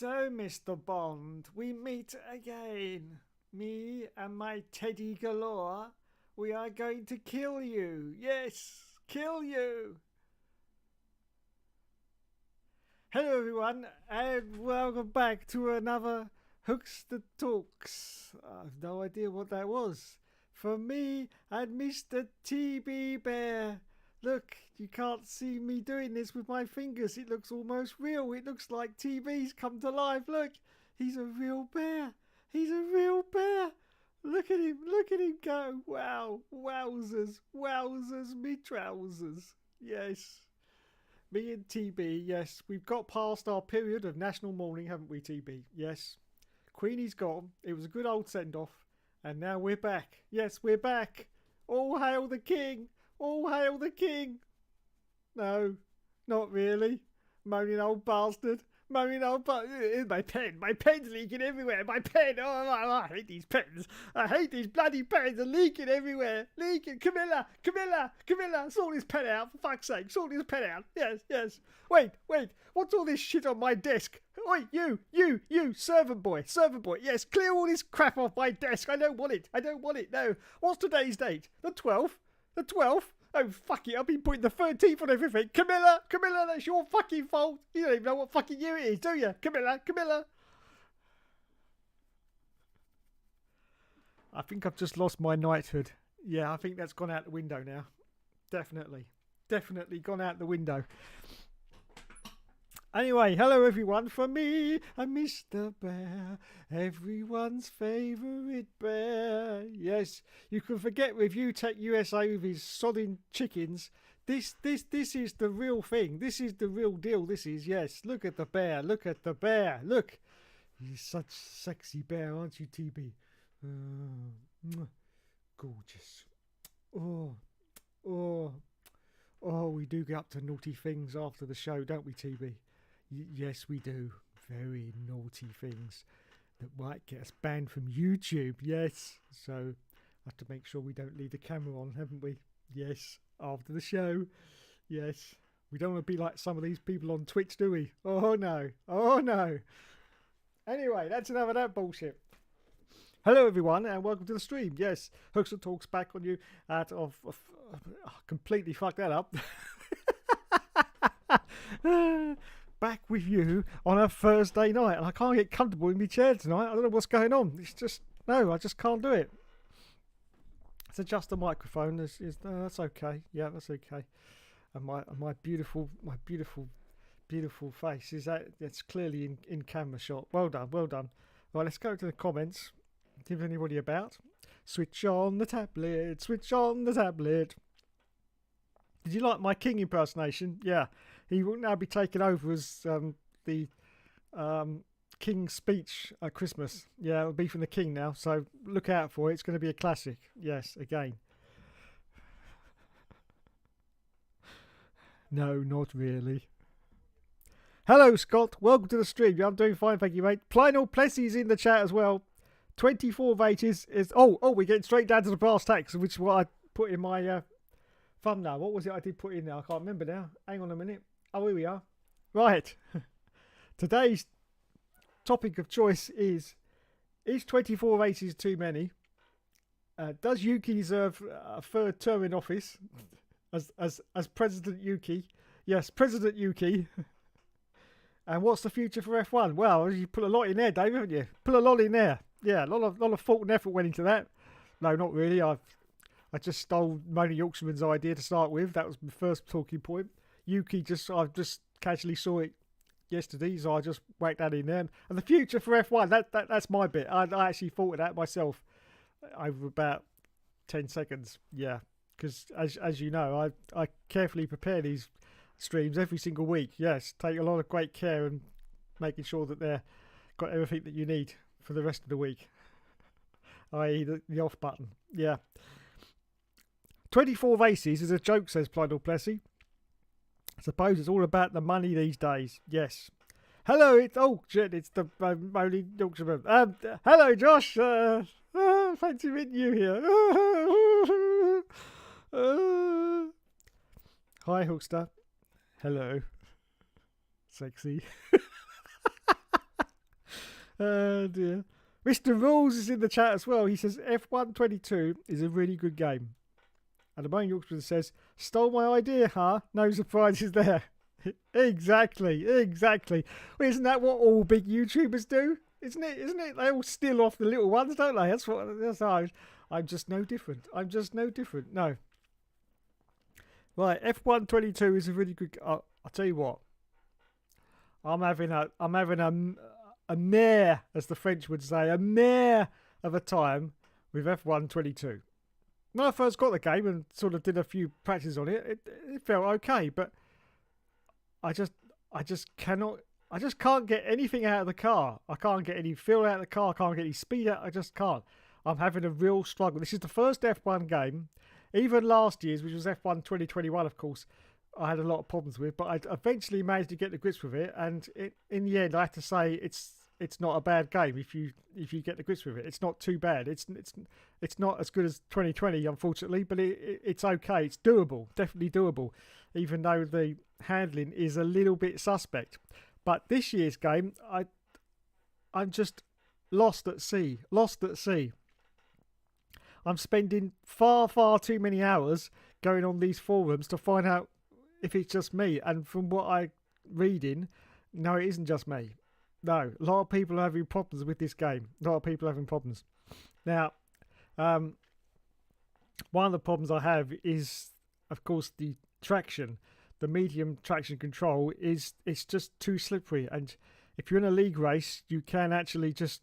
So, Mr. Bond, we meet again. Me and my teddy galore. We are going to kill you. Yes, kill you. Hello, everyone, and welcome back to another Hookster Talks. I have no idea what that was. For me and Mr. TB Bear. Look, you can't see me doing this with my fingers. It looks almost real. It looks like TV's come to life. Look, he's a real bear. He's a real bear. Look at him go. Wow, wowzers, wowzers, me trousers. Yes. Me and TB, yes. We've got past our period of national mourning, haven't we, TB? Yes. Queenie's gone. It was a good old send-off. And now we're back. Yes, we're back. All hail the king. All hail the king. No, not really. Moaning old bastard. Moaning old bastard. My pen. My pen's leaking everywhere. My pen. Oh, I hate these pens. I hate these bloody pens. They're leaking everywhere. Leaking. Camilla. Sort this pen out. For fuck's sake. Sort this pen out. Yes. Wait. What's all this shit on my desk? Oi, you, servant boy. Yes, clear all this crap off my desk. I don't want it. No. What's today's date? The 12th? The 12th? Oh, fuck it, I've been putting the 13th on everything. Camilla, that's your fucking fault. You don't even know what fucking year it is, do you? Camilla. I think I've just lost my knighthood. Yeah, I think that's gone out the window now. Definitely gone out the window. Anyway, hello everyone from me and Mr. Bear, everyone's favourite bear. Yes, you can forget with Tech USA with his sodding chickens. This is the real thing. This is the real deal. This is, yes. Look at the bear. Look. You're such sexy bear, aren't you, TB? Gorgeous. Oh, we do get up to naughty things after the show, don't we, TB? Yes, we do. Very naughty things that might get us banned from YouTube. Yes. So, I have to make sure we don't leave the camera on, haven't we? Yes. After the show. Yes. We don't want to be like some of these people on Twitch, do we? Oh, no. Anyway, that's enough of that bullshit. Hello, everyone, and welcome to the stream. Yes, Hookster Talks back on you completely fucked that up. Back with you on a Thursday night, and I can't get comfortable in my chair tonight. I don't know what's going on. It's just I just can't do it. Let's adjust the microphone. That's okay. Yeah, that's okay. And my beautiful face it's clearly in camera shot. Well done. Right, let's go to the comments. Give anybody about. Switch on the tablet. Did you like my king impersonation? Yeah. He will now be taken over as the King's speech at Christmas. Yeah, it'll be from the King now, so look out for it. It's going to be a classic. Yes, again. No, not really. Hello, Scott. Welcome to the stream. Yeah, I'm doing fine, thank you, mate. Plynal Plessy's in the chat as well. 24 of 8 is... we're getting straight down to the brass tacks, which is what I put in my thumbnail. What was it I did put in there? I can't remember now. Hang on a minute. Oh, here we are. Right. Today's topic of choice is 24 of 8 too many? Does Yuki deserve a third term in office as President Yuki? Yes, President Yuki. And what's the future for F1? Well, you put a lot in there, Dave, haven't you? Put a lot in there. Yeah, a lot of thought and effort went into that. No, not really. I just stole Mona Yorkshireman's idea to start with. That was my first talking point. Yuki I just casually saw it yesterday, so I just whacked that in there. And the future for F1, that's my bit. I actually thought of that myself over about 10 seconds. Yeah, because as you know, I carefully prepare these streams every single week. Yes, take a lot of great care and making sure that they're got everything that you need for the rest of the week, i.e. the off button. Yeah. 24 races is a joke, says Plydal Plessy. I suppose it's all about the money these days. Yes. Hello, it's the Molly Yorkshireman. Hello, Josh. Fancy meeting you here. Hi, Hookster. Hello. Sexy. Oh dear. Mr. Rules is in the chat as well. He says F122 is a really good game. And the main Yorkshireman says, stole my idea, huh? No surprises there. Exactly. Well, isn't that what all big YouTubers do? Isn't it? They all steal off the little ones, don't they? That's how I'm just no different. No. Right, F122 is a really good. I'll tell you what. I'm having a mare, as the French would say, a mare of a time with F122. When I first got the game and sort of did a few practices on it, it felt okay, but I just can't get anything out of the car. I can't get any feel out of the car. I can't get any speed out. I just can't. I'm having a real struggle. This is the first F1 game. Even last year's, which was F1 2021, of course, I had a lot of problems with, but I eventually managed to get the grips with it. And in the end, I have to say it's not a bad game if you get the grips with it. It's not too bad. It's not as good as 2020, unfortunately, but it's okay. It's doable, definitely doable, even though the handling is a little bit suspect. But this year's game, I'm just lost at sea. I'm spending far too many hours going on these forums to find out if it's just me. And from what I'm reading, no, it isn't just me. No, a lot of people are having problems with this game. A lot of people are having problems. Now, one of the problems I have is, of course, the traction. The medium traction control it's just too slippery. And if you're in a league race, you can actually just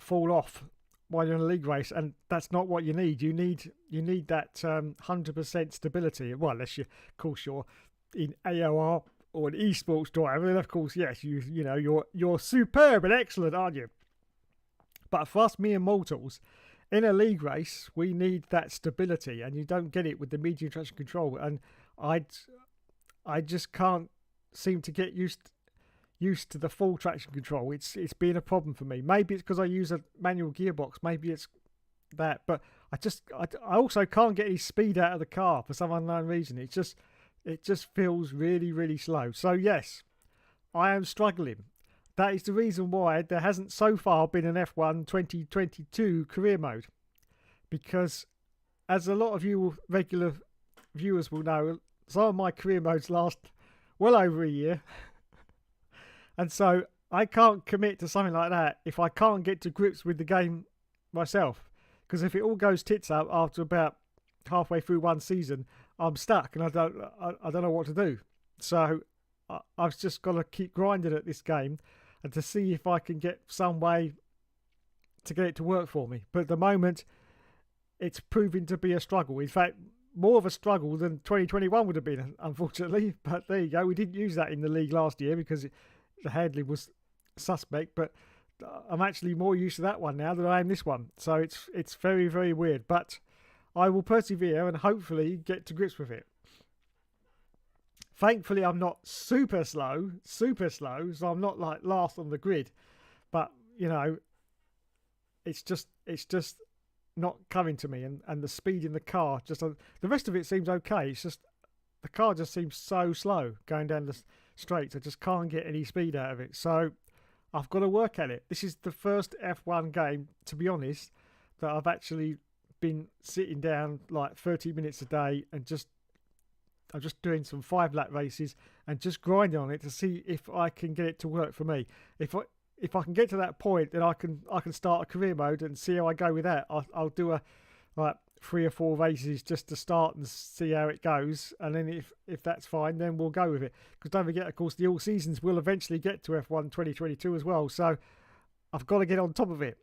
fall off while you're in a league race, and that's not what you need. You need that 100% stability. Well, unless you, of course, you're in AOR or an esports driver, then of course, yes, you're superb and excellent, aren't you? But for us mere mortals, in a league race, we need that stability, and you don't get it with the medium traction control. And I just can't seem to get used to the full traction control. It's been a problem for me. Maybe it's because I use a manual gearbox. Maybe it's that. But I also can't get any speed out of the car for some unknown reason. It just feels really slow. So yes, I am struggling. That is the reason why there hasn't so far been an F1 2022 career mode. Because as a lot of you regular viewers will know, some of my career modes last well over a year. And so I can't commit to something like that if I can't get to grips with the game myself. Because if it all goes tits up after about halfway through one season, I'm stuck and I don't know what to do. So I've just got to keep grinding at this game and to see if I can get some way to get it to work for me. But at the moment, it's proving to be a struggle. In fact, more of a struggle than 2021 would have been, unfortunately. But there you go. We didn't use that in the league last year because the handling was suspect. But I'm actually more used to that one now than I am this one. So it's very weird. But I will persevere and hopefully get to grips with it. Thankfully, I'm not super slow, so I'm not like last on the grid. But, it's just not coming to me. And the speed in the car, the rest of it seems okay. It's just the car just seems so slow going down the straights. I just can't get any speed out of it. So I've got to work at it. This is the first F1 game, to be honest, that I've actually been sitting down like 30 minutes a day and I'm just doing some 5-lap races and just grinding on it to see if I can get it to work for me. If I can get to that point, then I can start a career mode and see how I go with that. I'll do like 3 or 4 races just to start and see how it goes, and then if that's fine, then we'll go with it. Because don't forget, of course, the all seasons will eventually get to F1 2022 as well. So I've got to get on top of it.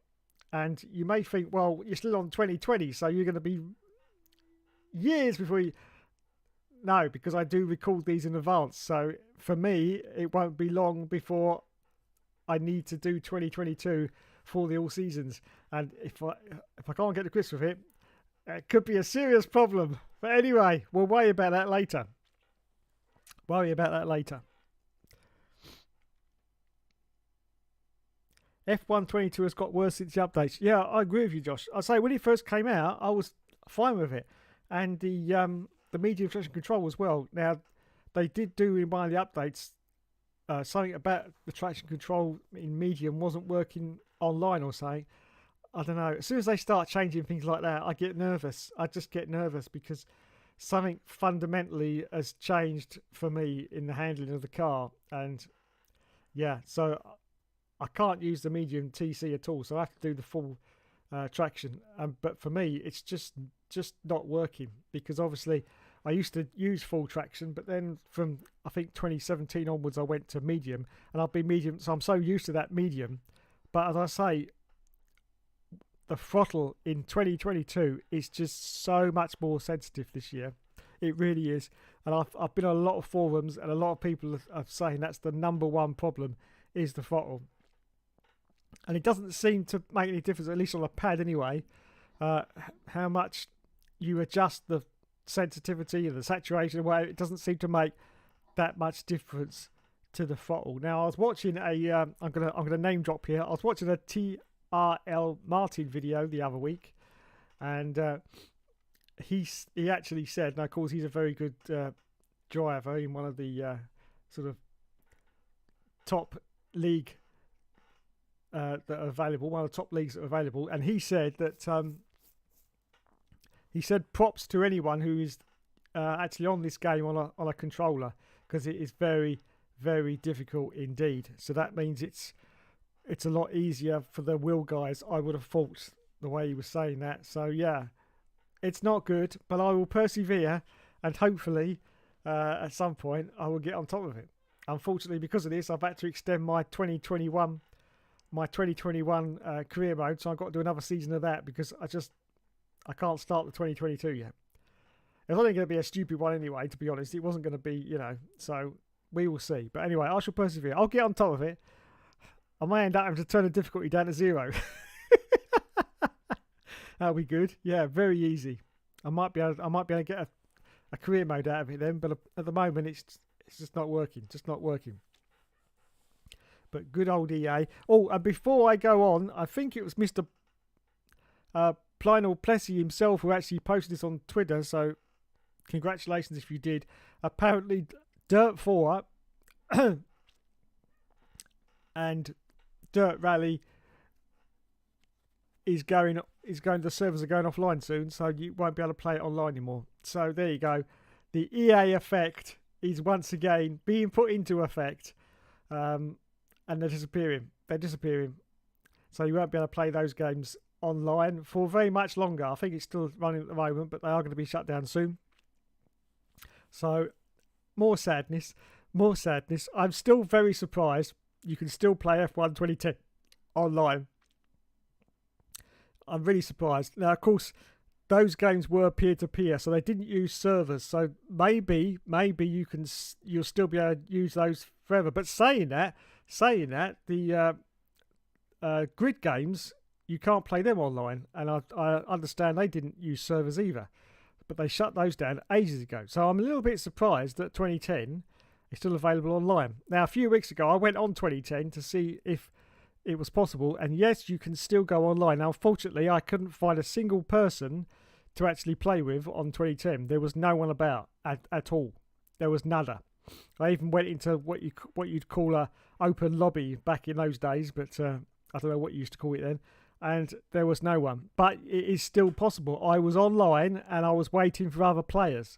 And you may think, well, you're still on 2020, so you're going to be years before you... No, because I do record these in advance. So for me, it won't be long before I need to do 2022 for the all seasons. And if I can't get to grips with it, it could be a serious problem. But anyway, we'll worry about that later. F1 22 has got worse since the updates. Yeah, I agree with you, Josh. I say when it first came out, I was fine with it. And the medium traction control as well. Now, they did do in one of the updates something about the traction control in medium wasn't working online or something. I don't know. As soon as they start changing things like that, I get nervous. I just get nervous because something fundamentally has changed for me in the handling of the car. And yeah, so I can't use the medium TC at all. So I have to do the full traction. But for me, it's just not working because obviously I used to use full traction, but then from I think 2017 onwards, I went to medium, and I've been medium. So I'm so used to that medium. But as I say, the throttle in 2022 is just so much more sensitive this year. It really is. And I've been on a lot of forums, and a lot of people are saying that's the number one problem is the throttle. And it doesn't seem to make any difference, at least on a pad anyway, how much you adjust the sensitivity and the saturation away. It doesn't seem to make that much difference to the throttle. Now I was watching I'm gonna name drop here. I was watching a TRL Martin video the other week, and he actually said, now of course he's a very good driver in one of the sort of top league that are available, one of the top leagues that are available, and he said that he said props to anyone who is actually on this game on a controller, because it is very, very difficult indeed. So that means it's a lot easier for the wheel guys, I would have thought, the way he was saying that. So yeah, it's not good, but I will persevere, and hopefully at some point I will get on top of it. Unfortunately, because of this, I've had to extend my 2021 career mode, so I've got to do another season of that because I can't start the 2022 yet. It's only going to be a stupid one anyway, to be honest. It wasn't going to be, so we will see. But anyway, I shall persevere. I'll get on top of it. I may end up having to turn the difficulty down to 0. That'll be good. Yeah, very easy. I might be able to get a career mode out of it then, but at the moment it's just not working. But good old EA. Oh, and before I go on, I think it was Mr. Plynal Plessy himself who actually posted this on Twitter, so congratulations if you did. Apparently Dirt 4 and Dirt Rally the servers are going offline soon, so you won't be able to play it online anymore. So there you go. The EA effect is once again being put into effect, and they're disappearing. So you won't be able to play those games online for very much longer. I think it's still running at the moment, but they are going to be shut down soon. So more sadness. I'm still very surprised you can still play F1 2010 online. I'm really surprised. Now, of course, those games were peer-to-peer, so they didn't use servers. So maybe you'll still be able to use those forever. But saying that, the grid games, you can't play them online, and I understand they didn't use servers either, but they shut those down ages ago. So I'm a little bit surprised that 2010 is still available online. Now, a few weeks ago, I went on 2010 to see if it was possible, and yes, you can still go online. Now, unfortunately, I couldn't find a single person to actually play with on 2010. There was no one about at all. There was nada. I even went into what you'd call a open lobby back in those days, but I don't know what you used to call it then, and there was no one. But it is still possible. I was online and I was waiting for other players,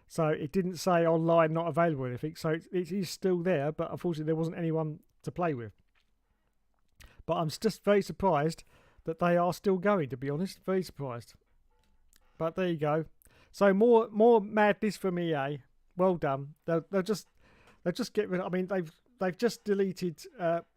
so it didn't say online not available or anything. So it is still there, but unfortunately there wasn't anyone to play with. But I'm just very surprised that they are still going, to be honest. Very surprised. But there you go. So more madness from EA. Well done. They'll just get rid of, I mean, they've just deleted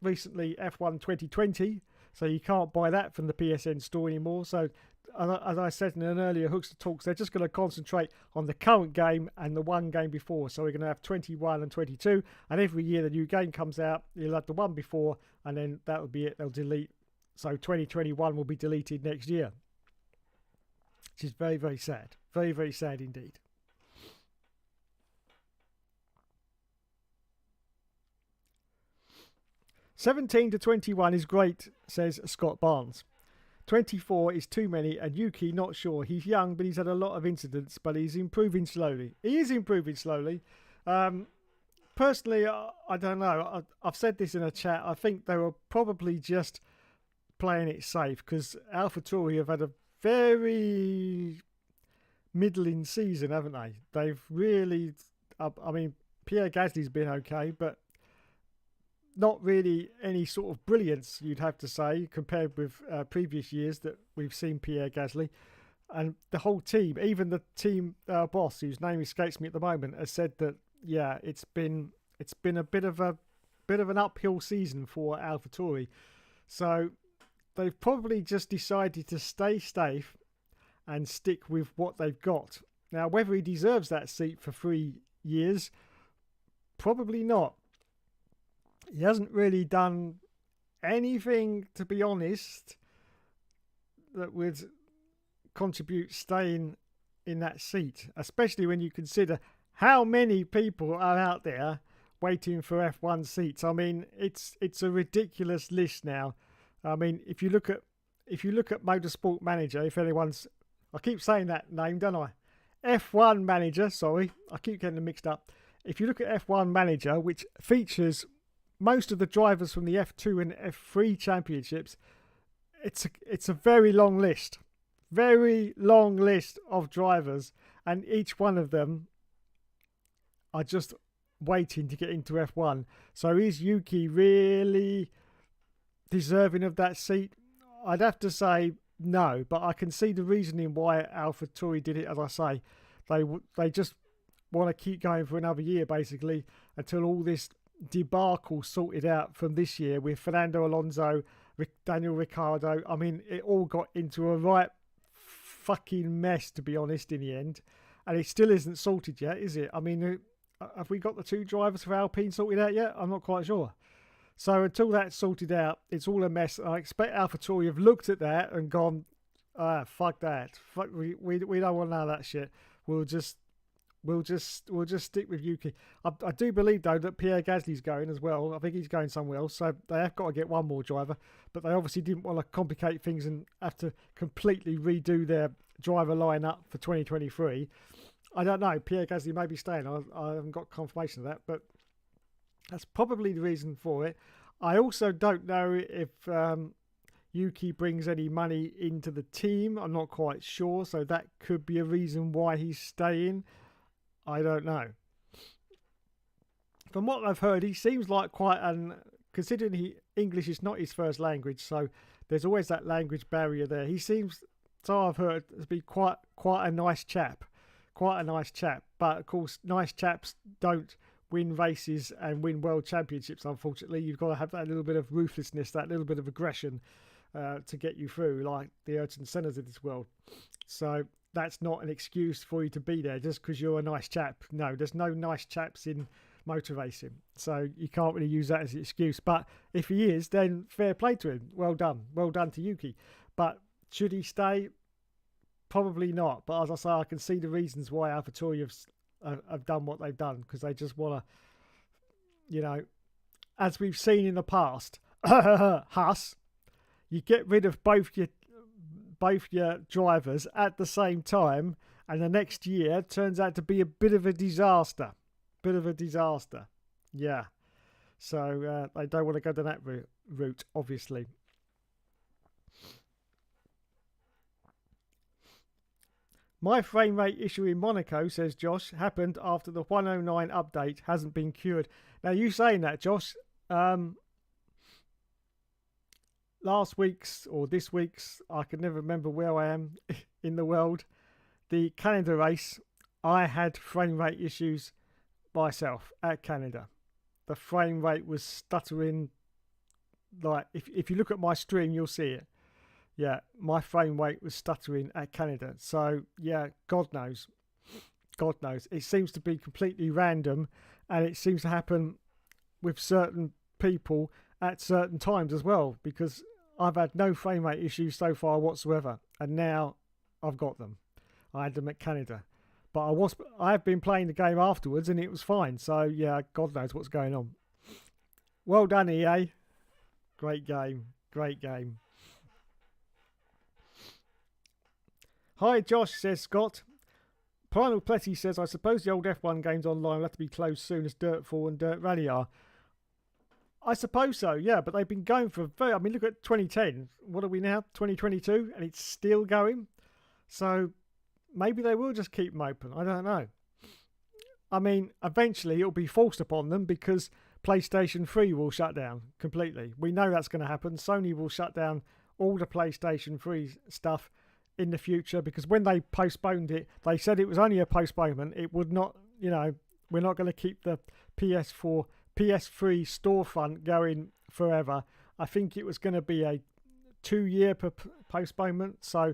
recently F1 2020, so you can't buy that from the PSN store anymore. So as I said in an earlier Hookster Talks, they're just going to concentrate on the current game and the one game before. So we're going to have 21 and 22, and every year the new game comes out, you'll have the one before, and then that'll be it. They'll delete. So 2021 will be deleted next year, which is very, very sad. Very, very sad indeed. "17 to 21 is great," says Scott Barnes. 24 is too many, and Yuki not sure. He's young, but he's had a lot of incidents, but he's improving slowly. He is improving slowly. personally, I don't know. I've said this in a chat. I think they were probably just playing it safe because AlphaTauri have had a very middling season, haven't they? They've really, I mean, Pierre Gasly's been okay, but not really any sort of brilliance, you'd have to say, compared with previous years that we've seen Pierre Gasly. And the whole team, even the team boss, whose name escapes me at the moment, has said that yeah, it's been a bit of an uphill season for AlphaTauri. So they've probably just decided to stay safe and stick with what they've got. Now, whether he deserves that seat for 3 years, probably not. He hasn't really done anything, to be honest, that would contribute staying in that seat, especially when you consider how many people are out there waiting for F1 seats. I mean, it's a ridiculous list now. I mean, if you look at Motorsport Manager, if anyone's, I keep saying that name, don't I? F1 Manager, sorry, I keep getting them mixed up. If you look at F1 Manager, which features most of the drivers from the F2 and F3 championships, it's a very long list. Very long list of drivers, and each one of them are just waiting to get into F1. So is Yuki really deserving of that seat? I'd have to say no, but I can see the reasoning why AlphaTauri did it. As I say, they just want to keep going for another year, basically, until all this debacle sorted out from this year with Fernando Alonso, Daniel Ricciardo. I mean, it all got into a right fucking mess, to be honest, in the end, and it still isn't sorted yet, is it? I mean, have we got the 2 drivers for Alpine sorted out yet? I'm not quite sure. So until that's sorted out, it's all a mess. I expect AlphaTauri have looked at that and gone, fuck that. Fuck, we don't want none of that shit. We'll just stick with Yuki. I do believe though that Pierre Gasly's going as well. I think he's going somewhere else, so they have got to get one more driver. But they obviously didn't want to complicate things and have to completely redo their driver lineup for 2023. I don't know. Pierre Gasly may be staying. I haven't got confirmation of that, but that's probably the reason for it. I also don't know if Yuki brings any money into the team. I'm not quite sure, so that could be a reason why he's staying. I don't know. From what I've heard, he seems like quite considering English is not his first language, so there's always that language barrier there. He seems, so I've heard, to be quite a nice chap. Quite a nice chap. But of course, nice chaps don't win races and win world championships, unfortunately. You've got to have that little bit of ruthlessness, that little bit of aggression to get you through, like the Ayrton Sennas of this world. So that's not an excuse for you to be there just because you're a nice chap. No, there's no nice chaps in motor racing, so you can't really use that as an excuse. But if he is, then fair play to him. Well done to Yuki. But should he stay? Probably not. But as I say, I can see the reasons why AlphaTauri have done what they've done, because they just want to, as we've seen in the past, Haas, you get rid of both your drivers at the same time, and the next year turns out to be a bit of a disaster. Yeah. So they don't want to go down that route, obviously. My frame rate issue in Monaco, says Josh, happened after the 109 update hasn't been cured. Now, you saying that, Josh, last week's or this week's, I can never remember where I am in the world, the Canada race, I had frame rate issues myself at Canada. The frame rate was stuttering. Like, if you look at my stream, you'll see it. Yeah, my frame rate was stuttering at Canada. So, yeah, God knows. It seems to be completely random, and it seems to happen with certain people at certain times as well, because I've had no frame rate issues so far whatsoever, and now I've got them. I had them at Canada. But I have been playing the game afterwards, and it was fine. So, yeah, God knows what's going on. Well done, EA. Great game. Hi, Josh, says Scott. Primal Pletty says, I suppose the old F1 games online will have to be closed soon as Dirt 4 and Dirt Rally are. I suppose so, yeah, but they've been going for I mean, look at 2010. What are we now? 2022, and it's still going. So maybe they will just keep them open. I don't know. I mean, eventually it'll be forced upon them because PlayStation 3 will shut down completely. We know that's going to happen. Sony will shut down all the PlayStation 3 stuff in the future because when they postponed it, they said it was only a postponement. It would not, we're not going to keep the PS4 PS3 storefront going forever. I think it was going to be a 2-year postponement. So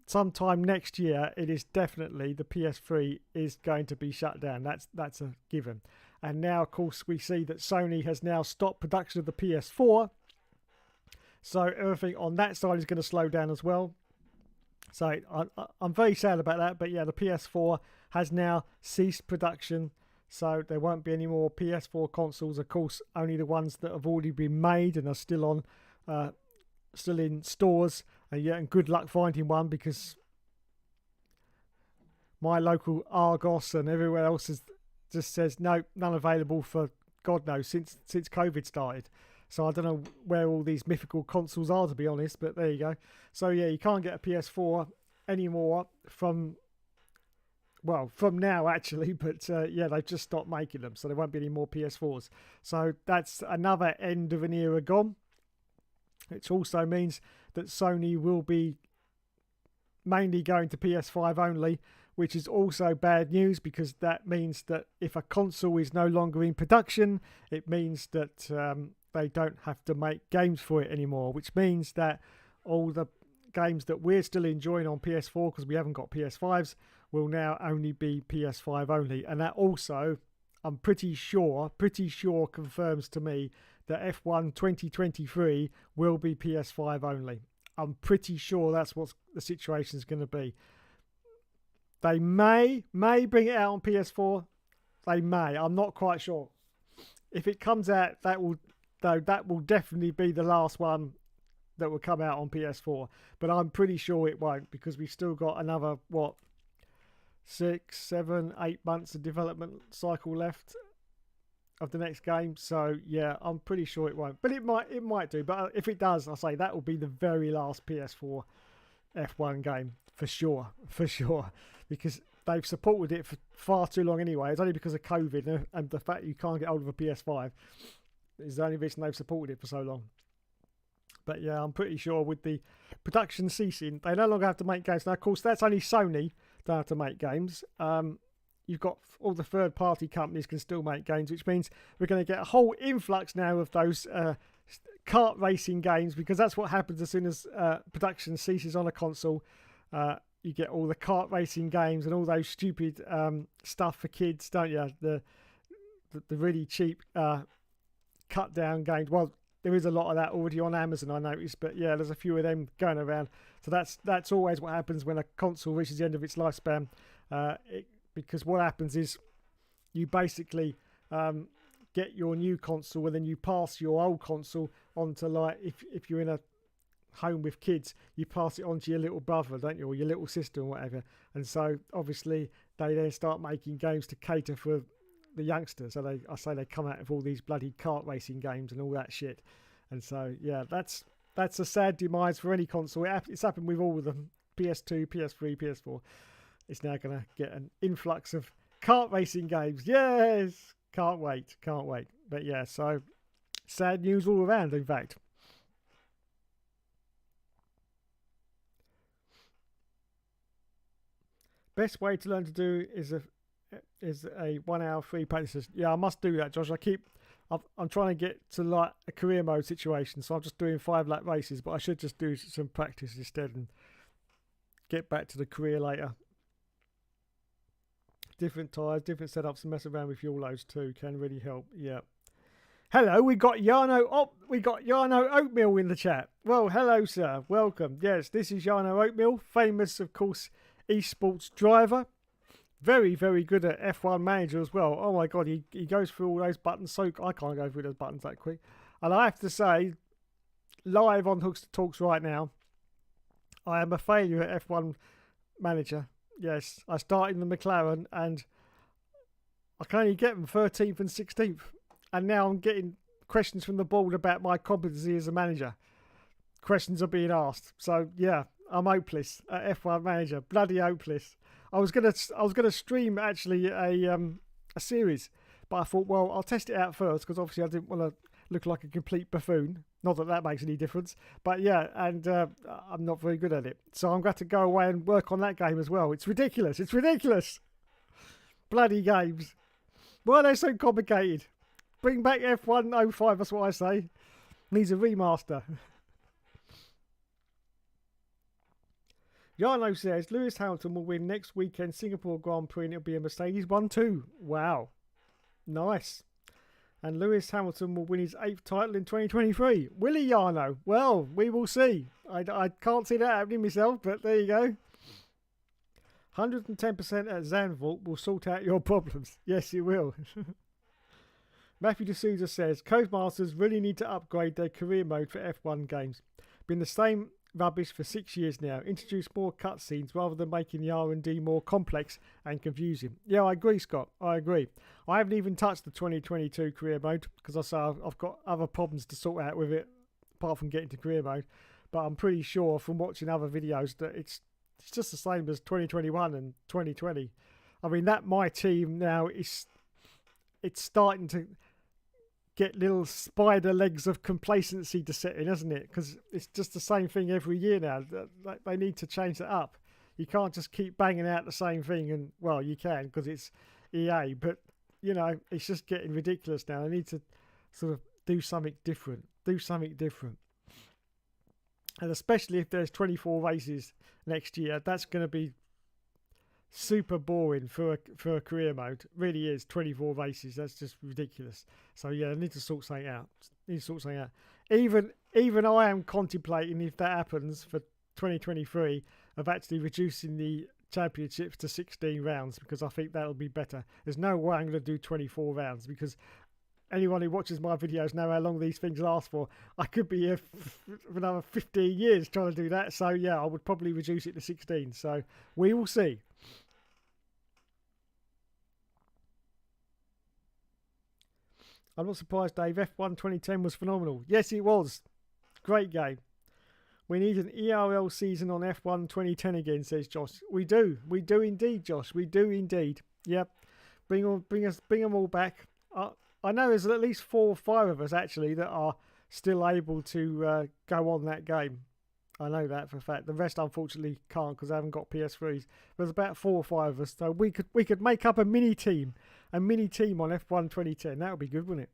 sometime next year, it is definitely the PS3 is going to be shut down. That's a given. And now, of course, we see that Sony has now stopped production of the PS4. So everything on that side is going to slow down as well. So I'm very sad about that. But yeah, the PS4 has now ceased production. So there won't be any more PS4 consoles. Of course, only the ones that have already been made and are still on, still in stores. And good luck finding one because my local Argos and everywhere else just says no, none available for God knows since COVID started. So I don't know where all these mythical consoles are, to be honest. But there you go. So yeah, you can't get a PS4 anymore from now actually, but yeah, they've just stopped making them, so there won't be any more PS4s. So that's another end of an era gone. It also means that Sony will be mainly going to PS5 only, which is also bad news because that means that if a console is no longer in production, it means that they don't have to make games for it anymore, which means that all the games that we're still enjoying on PS4 because we haven't got PS5s will now only be PS5 only. And that also, I'm pretty sure confirms to me that F1 2023 will be PS5 only. I'm pretty sure that's what the situation is going to be. They may bring it out on PS4. They may. I'm not quite sure. If it comes out, that will definitely be the last one that will come out on PS4. But I'm pretty sure it won't because we've still got another 6, 7, 8 months of development cycle left of the next game. So yeah, I'm pretty sure it won't, but it might do. But if it does, I say that will be the very last PS4 F1 game for sure, because they've supported it for far too long anyway. It's only because of COVID and the fact you can't get hold of a PS5 is the only reason they've supported it for so long. But yeah, I'm pretty sure with the production ceasing, they no longer have to make games. Now, of course, that's only Sony don't have to make games. You've got all the third-party companies can still make games, which means we're going to get a whole influx now of those kart racing games, because that's what happens as soon as production ceases on a console. You get all the kart racing games and all those stupid stuff for kids, don't you? The really cheap cut-down games. Well, there is a lot of that already on Amazon, I noticed, but yeah, there's a few of them going around. So that's always what happens when a console reaches the end of its lifespan. Because what happens is you basically get your new console and then you pass your old console on to, like, if you're in a home with kids, you pass it on to your little brother, don't you, or your little sister or whatever. And so obviously they then start making games to cater for the youngsters. So they come out with all these bloody kart racing games and all that shit. And so yeah, that's a sad demise for any console. It's happened with all of them: PS2, PS3, PS4. It's now going to get an influx of kart racing games. Yes, can't wait. But yeah, so sad news all around, in fact. Best way to learn to do is a 1 hour free practice. Yeah, I must do that, Josh. I'm trying to get to like a career mode situation, so I'm just doing 5-lap races, but I should just do some practice instead and get back to the career later. Different tyres, different setups, and mess around with fuel loads too can really help. Yeah. Hello, we got Yarno Oatmeal in the chat. Well, hello, sir. Welcome. Yes, this is Yarno Oatmeal, famous, of course, esports driver. Very, very good at F1 Manager as well. Oh my God, he goes through all those buttons. So I can't go through those buttons that quick. And I have to say, live on Hookster Talks right now, I am a failure at F1 Manager. Yes, I started in the McLaren and I can only get them 13th and 16th. And now I'm getting questions from the board about my competency as a manager. Questions are being asked. So yeah, I'm hopeless at F1 manager. Bloody hopeless. I was gonna stream actually a series, but I thought, well, I'll test it out first because obviously I didn't want to look like a complete buffoon. Not that that makes any difference, but yeah, and I'm not very good at it. So I'm going to go away and work on that game as well. It's ridiculous. It's ridiculous. Bloody games. Why are they so complicated? Bring back F105, that's what I say. Needs a remaster. Yarno says Lewis Hamilton will win next weekend Singapore Grand Prix and it'll be a Mercedes 1-2. Wow. Nice. And Lewis Hamilton will win his 8th title in 2023. Will he, Yarno? Well, we will see. I can't see that happening myself, but there you go. 110% at Zandvoort will sort out your problems. Yes, it will. Matthew D'Souza says Codemasters really need to upgrade their career mode for F1 games. Been the same rubbish for 6 years now. Introduce more cutscenes rather than making the R&D more complex and confusing. Yeah, I agree, Scott. I agree. I haven't even touched the 2022 career mode because I say I've got other problems to sort out with it apart from getting to career mode. But I'm pretty sure from watching other videos that it's just the same as 2021 and 2020. I mean, that my team now it's starting to get little spider legs of complacency to set in, isn't it? Because it's just the same thing every year now. They need to change that up. You can't just keep banging out the same thing, and well, you can because it's EA, but you know, it's just getting ridiculous now. They need to sort of do something different. And especially if there's 24 races next year, that's going to be super boring for a career mode. It really is. 24 races, that's just ridiculous. So yeah, I need to sort something out. Even I am contemplating, if that happens for 2023, of actually reducing the championships to 16 rounds because I think that'll be better. There's no way I'm going to do 24 rounds because anyone who watches my videos know how long these things last for. I could be here for another 15 years trying to do that. So yeah, I would probably reduce it to 16. So we will see. I'm not surprised, Dave. F1 2010 was phenomenal. Yes, it was. Great game. We need an ERL season on F1 2010 again, says Josh. We do. We do indeed, Josh. We do indeed. Yep. Bring them all back. I know there's at least 4 or 5 of us, actually, that are still able to go on that game. I know that for a fact. The rest, unfortunately, can't because they haven't got PS3s. There's about 4 or 5 of us. So we could make up a mini team. A mini team on F1 2010. That would be good, wouldn't it?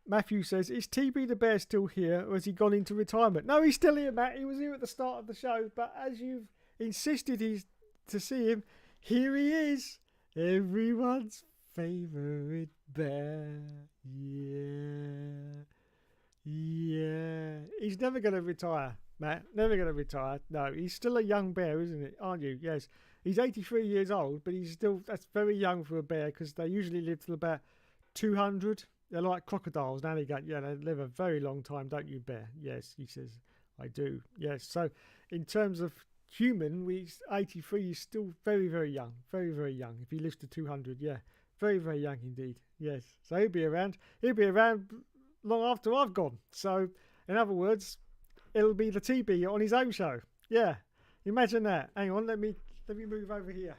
Matthew says, is TB the Bear still here or has he gone into retirement? No, he's still here, Matt. He was here at the start of the show. But as you've insisted to see him, here he is. Everyone's favourite bear. Yeah. He's never going to retire, Matt. Never going to retire. No, he's still a young bear, isn't it? Aren't you? Yes. He's 83 years old, but that's very young for a bear because they usually live till about 200. They're like crocodiles. Now they live a very long time, don't you, bear? Yes, he says, I do. Yes. So in terms of human, 83 is still very, very young. Very, very young. If he lives to 200, yeah. Very, very young indeed. Yes. So he'll be around. He'll be around long after I've gone. So in other words, it'll be the TB on his own show. Yeah. Imagine that. Hang on, let me move over here.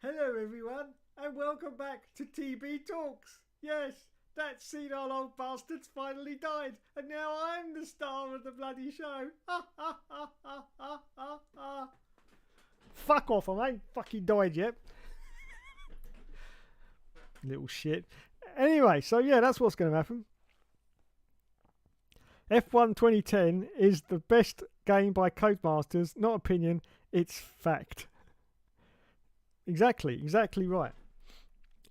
Hello everyone and welcome back to TB Talks. Yes, that senile old bastard's finally died and now I'm the star of the bloody show. Fuck off, I ain't fucking died yet. Little shit. Anyway, so yeah, that's what's going to happen. F1 2010 is the best game by Codemasters, not opinion, it's fact. Exactly right.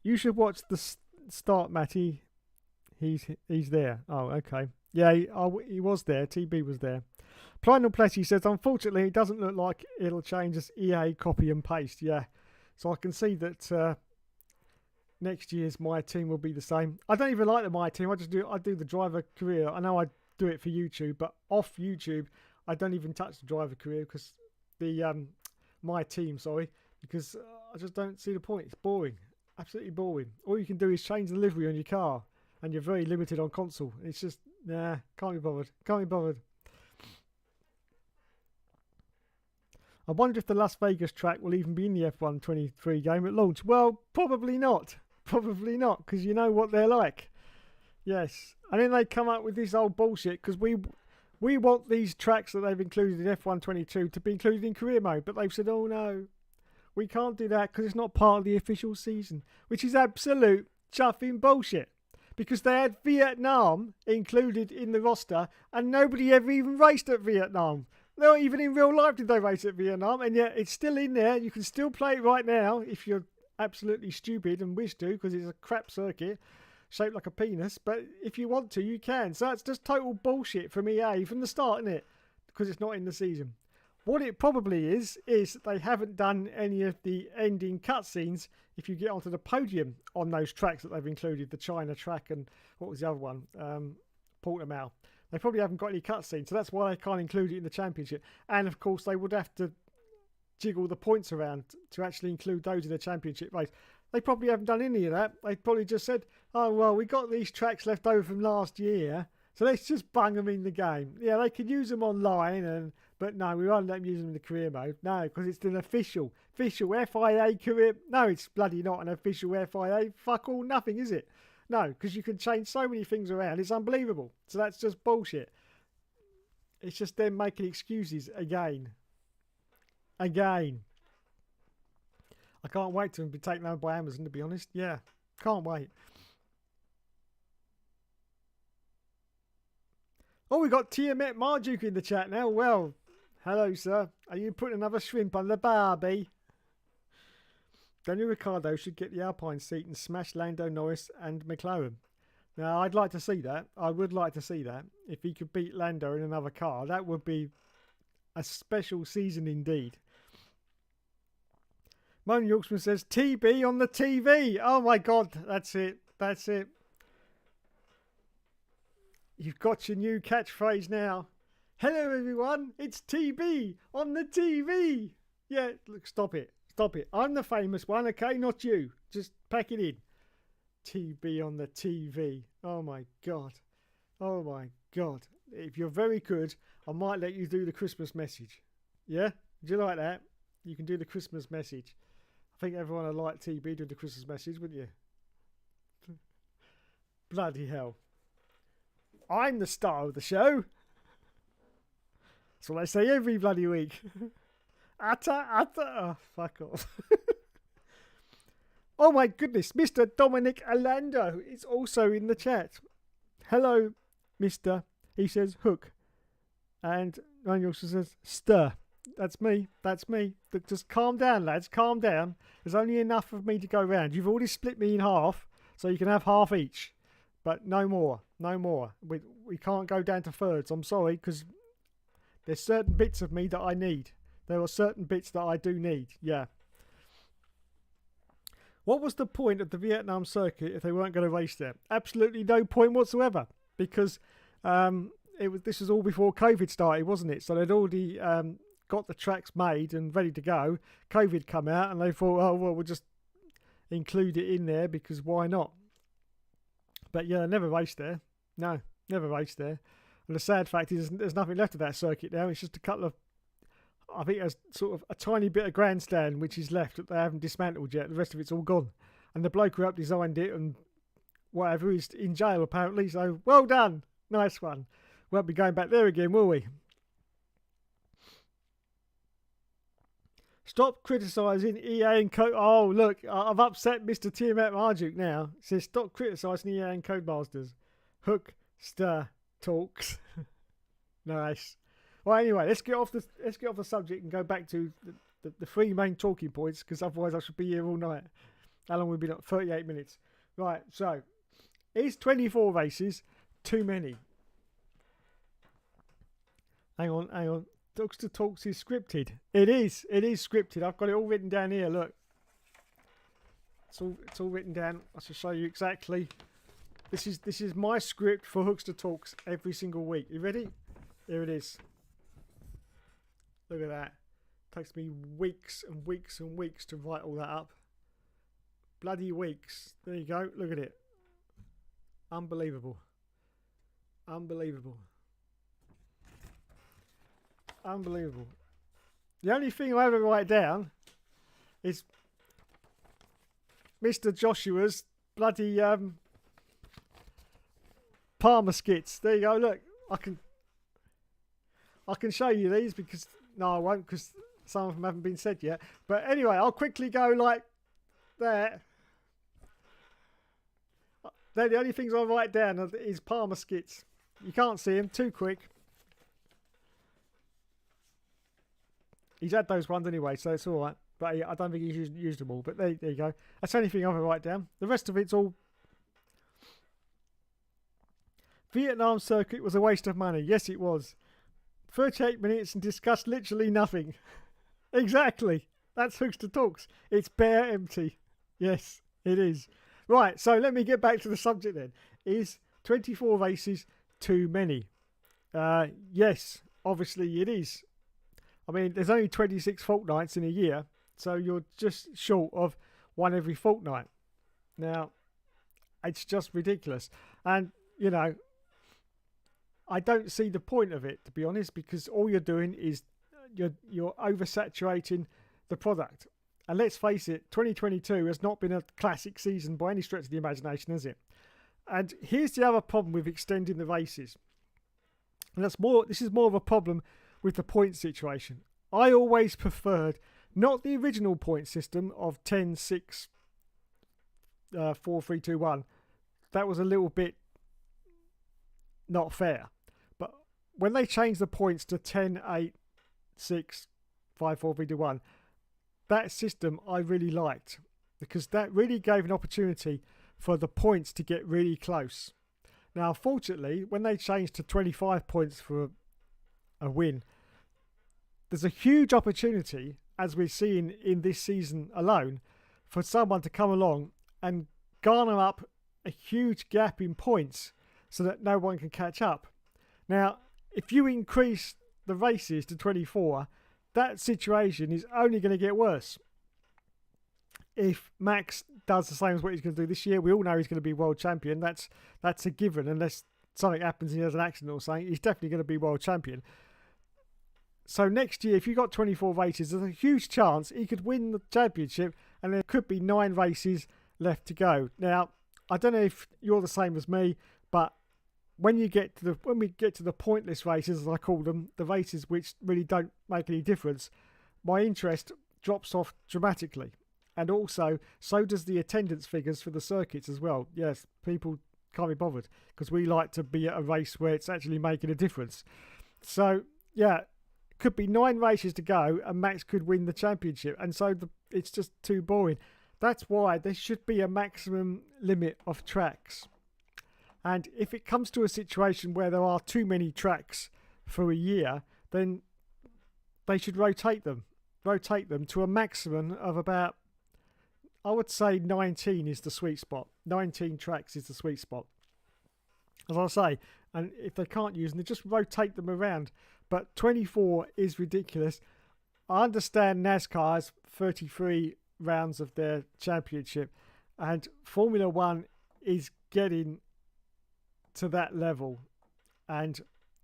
You should watch the start, Matty. He's there. Oh, okay. Yeah, he was there. TB was there. Plynal Plessy says, unfortunately, it doesn't look like it'll change as EA copy and paste. Yeah. So I can see that next year's My Team will be the same. I don't even like the My Team. I do the driver career. I know I do it for YouTube, but off YouTube, I don't even touch the driver career because the My Team, sorry, because I just don't see the point. It's boring, absolutely boring. All you can do is change the livery on your car, and you're very limited on console. It's just nah, can't be bothered. Can't be bothered. I wonder if the Las Vegas track will even be in the F1 23 game at launch. Well, probably not. Probably not, because you know what they're like. Yes. And then they come up with this old bullshit, because we want these tracks that they've included in F1 22 to be included in career mode. But they've said, oh no, we can't do that because it's not part of the official season, which is absolute chuffing bullshit. Because they had Vietnam included in the roster, and nobody ever even raced at Vietnam. Not even in real life did they race at Vietnam, and yet it's still in there. You can still play it right now if you're absolutely stupid and wish to, because it's a crap circuit shaped like a penis. But if you want to, you can. So that's just total bullshit from EA from the start, isn't it? Because it's not in the season. What it probably is they haven't done any of the ending cutscenes if you get onto the podium on those tracks that they've included, the China track and what was the other one? Portimao. They probably haven't got any cutscenes, so that's why they can't include it in the championship. And of course, they would have to jiggle the points around to actually include those in the championship race. They probably haven't done any of that. They probably just said, oh, well, we got these tracks left over from last year, so let's just bung them in the game. Yeah, they could use them online, but no, we won't let them use them in the career mode. No, because it's an official FIA career. No, it's bloody not an official FIA. Fuck all, nothing, is it? No, because you can change so many things around. It's unbelievable. So that's just bullshit. It's just them making excuses again. Again. I can't wait to be taken over by Amazon, to be honest. Yeah, can't wait. Oh, we got Tiamat Marduke in the chat now. Well, hello, sir. Are you putting another shrimp on the barbie? Daniel Ricciardo should get the Alpine seat and smash Lando Norris and McLaren. Now, I'd like to see that. I would like to see that. If he could beat Lando in another car, that would be a special season indeed. Moan Yorksman says, TB on the TV. Oh my God, that's it. That's it. You've got your new catchphrase now. Hello everyone, it's TB on the TV. Yeah, look, stop it. Stop it. I'm the famous one, okay? Not you. Just pack it in. TB on the TV. Oh my God. Oh my God. If you're very good, I might let you do the Christmas message. Yeah? Would you like that? You can do the Christmas message. I think everyone would like TB doing the Christmas message, wouldn't you? Bloody hell. I'm the star of the show. That's what I say every bloody week. Atta. Oh, fuck off. Oh my goodness. Mr. Dominic Alando is also in the chat. Hello, Mr. He says hook. And Ryan also says stir. That's me. That's me. Just calm down, lads. Calm down. There's only enough of me to go round. You've already split me in half, so you can have half each. But no more. No more. We can't go down to thirds. I'm sorry, because there's certain bits of me that I need. There are certain bits that I do need. Yeah. What was the point of the Vietnam circuit if they weren't going to race there? Absolutely no point whatsoever. Because this was all before COVID started, wasn't it? So they'd already got the tracks made and ready to go. COVID come out and they thought, oh, well, we'll just include it in there because why not? But yeah, never raced there. No, never raced there. And the sad fact is there's nothing left of that circuit now. It's just a couple of, I think there's sort of a tiny bit of grandstand which is left that they haven't dismantled yet. The rest of it's all gone. And the bloke who designed it and whatever is in jail apparently. So well done. Nice one. Won't be going back there again, will we? Stop criticising EA and Code... Oh, look, I've upset Mr. Tiamat Marduke now. It says, stop criticising EA and Codemasters. Hookster talks. Nice. Well, anyway, let's get off the subject and go back to the three main talking points, because otherwise I should be here all night. How long have we been up? 38 minutes. Right, so, is 24 races too many? Hang on. Hookster Talks is scripted. It is scripted. I've got it all written down here, look. It's all written down. I shall show you exactly. This is my script for Hookster Talks every single week. You ready? Here it is. Look at that. Takes me weeks and weeks and weeks to write all that up. Bloody weeks. There you go. Look at it. Unbelievable. Unbelievable. Unbelievable. The only thing I ever write down is Mr. Joshua's bloody Parma skits. There you go. Look, I can show you these because no, I won't because some of them haven't been said yet. But anyway, I'll quickly go like that. They're the only things I write down is Parma skits. You can't see him too quick. He's had those ones anyway, so it's all right. But I don't think he's used them all. But there you go. That's the only thing I ever write down. The rest of it's all. Vietnam circuit was a waste of money. Yes, it was. 38 minutes and discussed literally nothing. Exactly. That's Hookster Talks. It's bare empty. Yes, it is. Right, so let me get back to the subject then. Is 24 races too many? Yes, obviously it is. I mean, there's only 26 fortnights in a year, so you're just short of one every fortnight. Now, it's just ridiculous. And, you know, I don't see the point of it, to be honest, because all you're doing is you're oversaturating the product. And let's face it, 2022 has not been a classic season by any stretch of the imagination, has it? And here's the other problem with extending the races. And this is more of a problem with the point situation. I always preferred not the original point system of 10, 6, 4, 3, 2, 1. That was a little bit not fair. But when they changed the points to 10, 8, 6, 5, 4, 3, 2, 1, that system I really liked because that really gave an opportunity for the points to get really close. Now, fortunately, when they changed to 25 points for a win, there's a huge opportunity, as we're seeing in this season alone, for someone to come along and garner up a huge gap in points so that no one can catch up. Now, if you increase the races to 24, that situation is only going to get worse. If Max does the same as what he's going to do this year, we all know he's going to be world champion. That's a given, unless something happens and he has an accident or something. He's definitely going to be world champion. So next year, if you've got 24 races, there's a huge chance he could win the championship, and there could be 9 races left to go. Now, I don't know if you're the same as me, but when we get to the pointless races, as I call them, the races which really don't make any difference, my interest drops off dramatically. And also, so does the attendance figures for the circuits as well. Yes, people can't be bothered because we like to be at a race where it's actually making a difference. So, yeah, could be 9 races to go and Max could win the championship. And so it's just too boring. That's why there should be a maximum limit of tracks. And if it comes to a situation where there are too many tracks for a year, then they should rotate them to a maximum of about, I would say 19 is the sweet spot. 19 tracks is the sweet spot. As I say, and if they can't use them, they just rotate them around. But 24 is ridiculous. I understand NASCAR has 33 rounds of their championship, and Formula One is getting to that level, and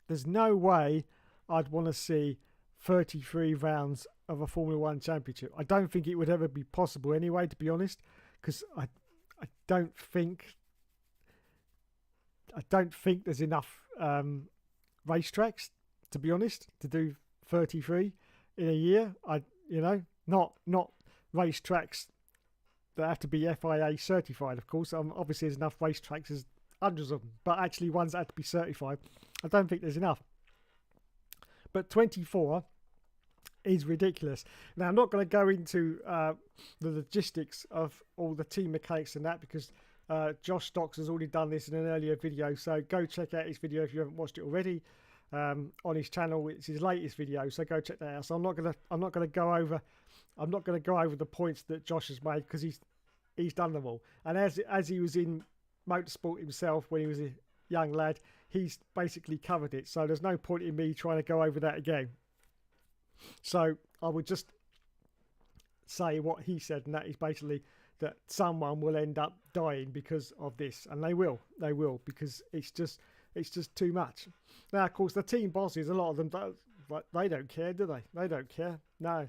there's no way I'd want to see 33 rounds of a Formula One championship. I don't think it would ever be possible anyway, to be honest, because I don't think there's enough racetracks, to be honest, to do 33 in a year. Not racetracks that have to be FIA certified, of course. Obviously there's enough racetracks, there's hundreds of them, but actually ones that have to be certified, I don't think there's enough. But 24 is ridiculous. Now, I'm not going to go into the logistics of all the team mechanics and that, because Josh Stocks has already done this in an earlier video, so go check out his video if you haven't watched it already on his channel. It's his latest video, so go check that out. So I'm not going to go over the points that Josh has made, because he's done them all. And as he was in motorsport himself when he was a young lad, he's basically covered it. So there's no point in me trying to go over that again. So I would just say what he said, and that is basically that someone will end up dying because of this, and they will, because it's just too much. Now, of course, the team bosses, a lot of them they don't care, do they? They don't care. No,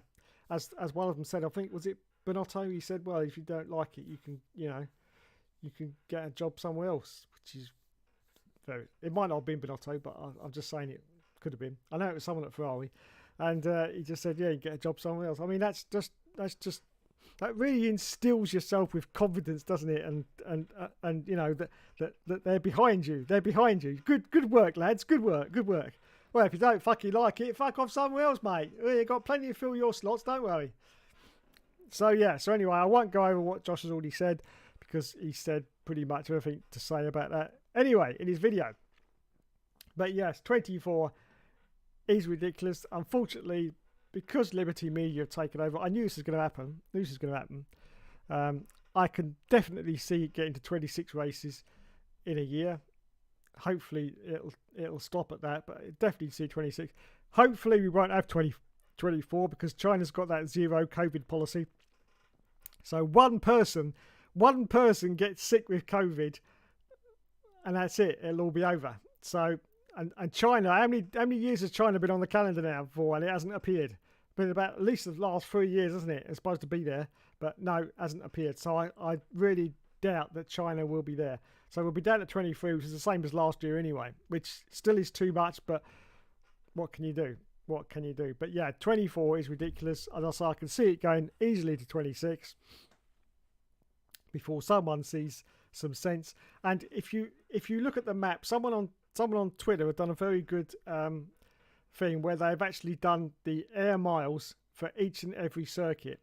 as one of them said, I think was it Bonotto? He said, well, if you don't like it, you can get a job somewhere else, which is very. It might not have been Bonotto, but I'm just saying it could have been. I know it was someone at Ferrari, and he just said, yeah, you get a job somewhere else. I mean, that's just that really instills yourself with confidence, doesn't it? And you know that they're behind you. They're behind you. Good work, lads. Good work. Well, if you don't fucking like it, fuck off somewhere else, mate. You've got plenty to fill your slots. Don't worry. So yeah. So anyway, I won't go over what Josh has already said because he said pretty much everything to say about that anyway in his video. But yes, 24 is ridiculous. Unfortunately, because Liberty Media have taken over, I knew this was going to happen. I can definitely see it getting to 26 races in a year. Hopefully it'll stop at that, but I definitely see 26. Hopefully we won't have 24 because China's got that zero COVID policy. So one person gets sick with COVID, and that's it. It'll all be over. So and China, how many years has China been on the calendar now for, and it hasn't appeared? Been about at least the last 3 years, isn't it? It's supposed to be there, but no, it hasn't appeared. So I really doubt that China will be there. So we'll be down at 23, which is the same as last year anyway, which still is too much, but what can you do? But yeah, 24 is ridiculous. As I say, I can see it going easily to 26 before someone sees some sense. And if you look at the map, someone on Twitter have done a very good thing where they've actually done the air miles for each and every circuit,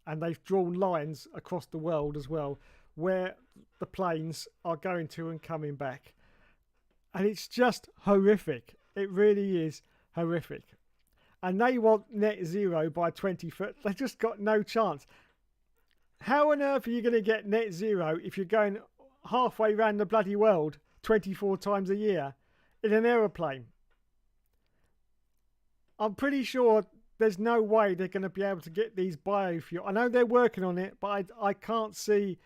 and they've drawn lines across the world as well where the planes are going to and coming back, and it's just horrific. It really is horrific. And they want net zero by 2030. They've just got no chance. How on earth are you going to get net zero if you're going halfway around the bloody world 24 times a year in an aeroplane? I'm pretty sure there's no way they're going to be able to get these biofuels. I know they're working on it, but I can't see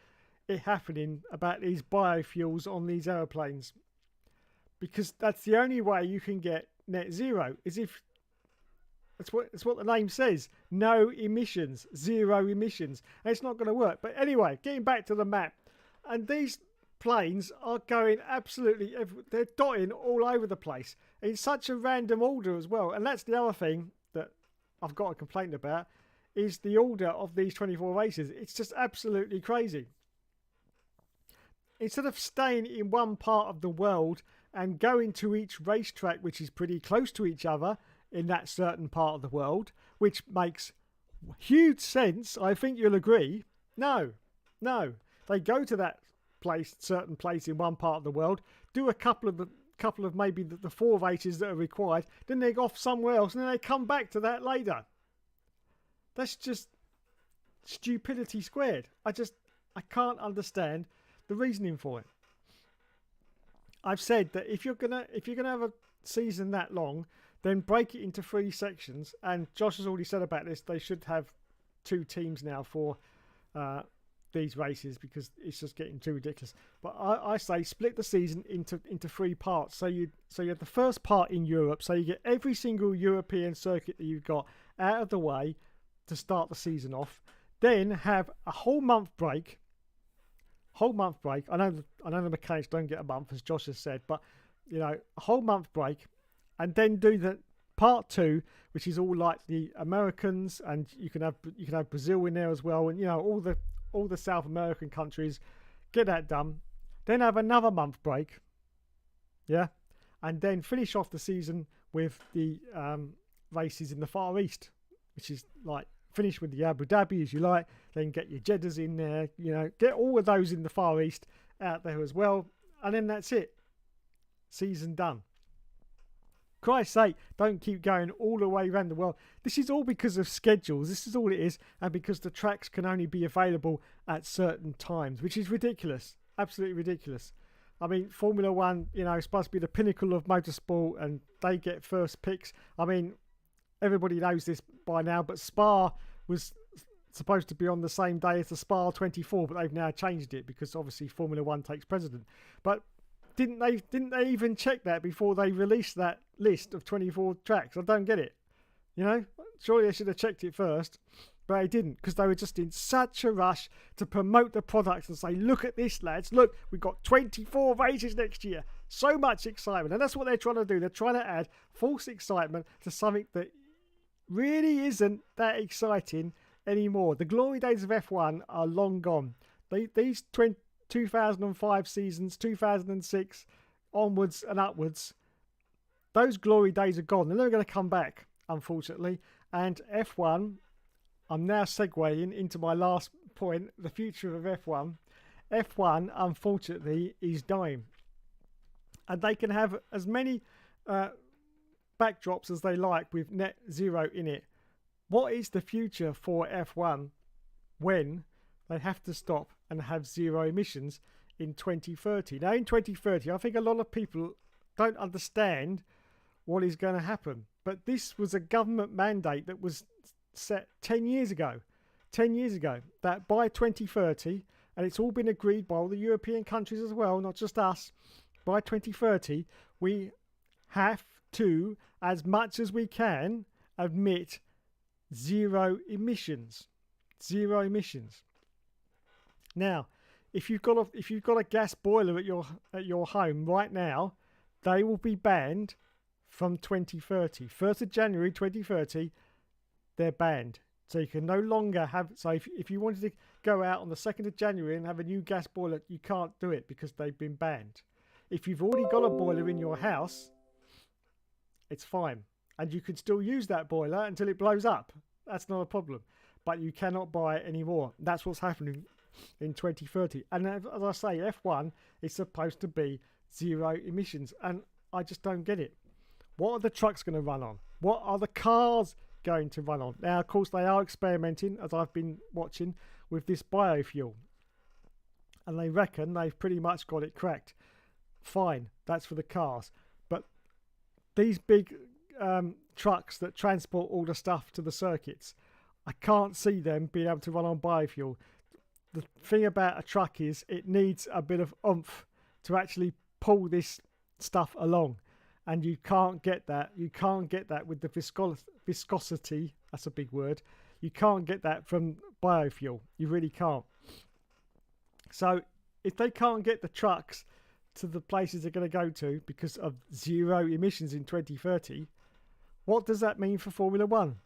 it happening about these biofuels on these aeroplanes, because that's the only way you can get net zero, is if it's what the name says, no emissions, zero emissions, and it's not going to work. But anyway, getting back to the map, and these planes are going absolutely they're dotting all over the place in such a random order as well. And that's the other thing that I've got a complaint about, is the order of these 24 races. It's just absolutely crazy. Instead of staying in one part of the world and going to each racetrack, which is pretty close to each other in that certain part of the world, which makes huge sense, I think you'll agree. No, they go to that certain place in one part of the world, do a couple of maybe the 4 races that are required, then they go off somewhere else, and then they come back to that later. That's just stupidity squared. I can't understand the reasoning for it. I've said that if you're gonna have a season that long, then break it into 3 sections. And Josh has already said about this. They should have 2 teams now for these races, because it's just getting too ridiculous. But I say split the season into 3 parts. So you have the first part in Europe, so you get every single European circuit that you've got out of the way to start the season off. Then have a whole month break. I know the mechanics don't get a month, as Josh has said, but a whole month break, and then do the part 2, which is all like the Americans, and you can have Brazil in there as well, and all the South American countries. Get that done. Then have another month break, and then finish off the season with the races in the Far East, which is like finish with the Abu Dhabi as you like, then get your Jeddahs in there, get all of those in the Far East out there as well, and then that's it. Season done. Christ's sake, don't keep going all the way around the world. This is all because of schedules. This is all it is. And because the tracks can only be available at certain times, which is ridiculous. Absolutely ridiculous. I mean, Formula One, you know, is supposed to be the pinnacle of motorsport and they get first picks. I mean, everybody knows this by now, but Spa was supposed to be on the same day as the Spa 24, but they've now changed it because obviously Formula One takes precedent. But didn't they even check that before they released that list of 24 tracks? I don't get it. You know, surely they should have checked it first, but they didn't because they were just in such a rush to promote the product and say, look at this, lads. Look, we've got 24 races next year. So much excitement. And that's what they're trying to do. They're trying to add false excitement to something that really isn't that exciting anymore. The glory days of F1 are long gone. These 2005 seasons, 2006 onwards and upwards, those glory days are gone. They're never going to come back, unfortunately. And F1, I'm now segueing into my last point, the future of F1. F1, unfortunately, is dying. And they can have as many backdrops as they like with net zero in it. What is the future for F1 when they have to stop and have zero emissions in 2030? Now, in 2030, I think a lot of people don't understand what is going to happen. But this was a government mandate that was set 10 years ago. 10 years ago, that by 2030, and it's all been agreed by all the European countries as well, not just us, by 2030, we have to, as much as we can, admit zero emissions. Zero emissions. Now, if you've got a gas boiler at your home right now, they will be banned from 2030. 1st of January 2030, they're banned. So you can no longer have... So if you wanted to go out on the 2nd of January and have a new gas boiler, you can't do it because they've been banned. If you've already got a boiler in your house, it's fine. And you can still use that boiler until it blows up. That's not a problem. But you cannot buy it anymore. That's what's happening in 2030. And as I say, F1 is supposed to be zero emissions. And I just don't get it. What are the trucks going to run on? What are the cars going to run on? Now, of course, they are experimenting, as I've been watching, with this biofuel. And they reckon they've pretty much got it cracked. Fine, that's for the cars. But these big trucks that transport all the stuff to the circuits, I can't see them being able to run on biofuel. The thing about a truck is it needs a bit of oomph to actually pull this stuff along. And you can't get that. You can't get that with the viscosity. That's a big word. You can't get that from biofuel. You really can't. So if they can't get the trucks to the places they're going to go to because of zero emissions in 2030, what does that mean for Formula One?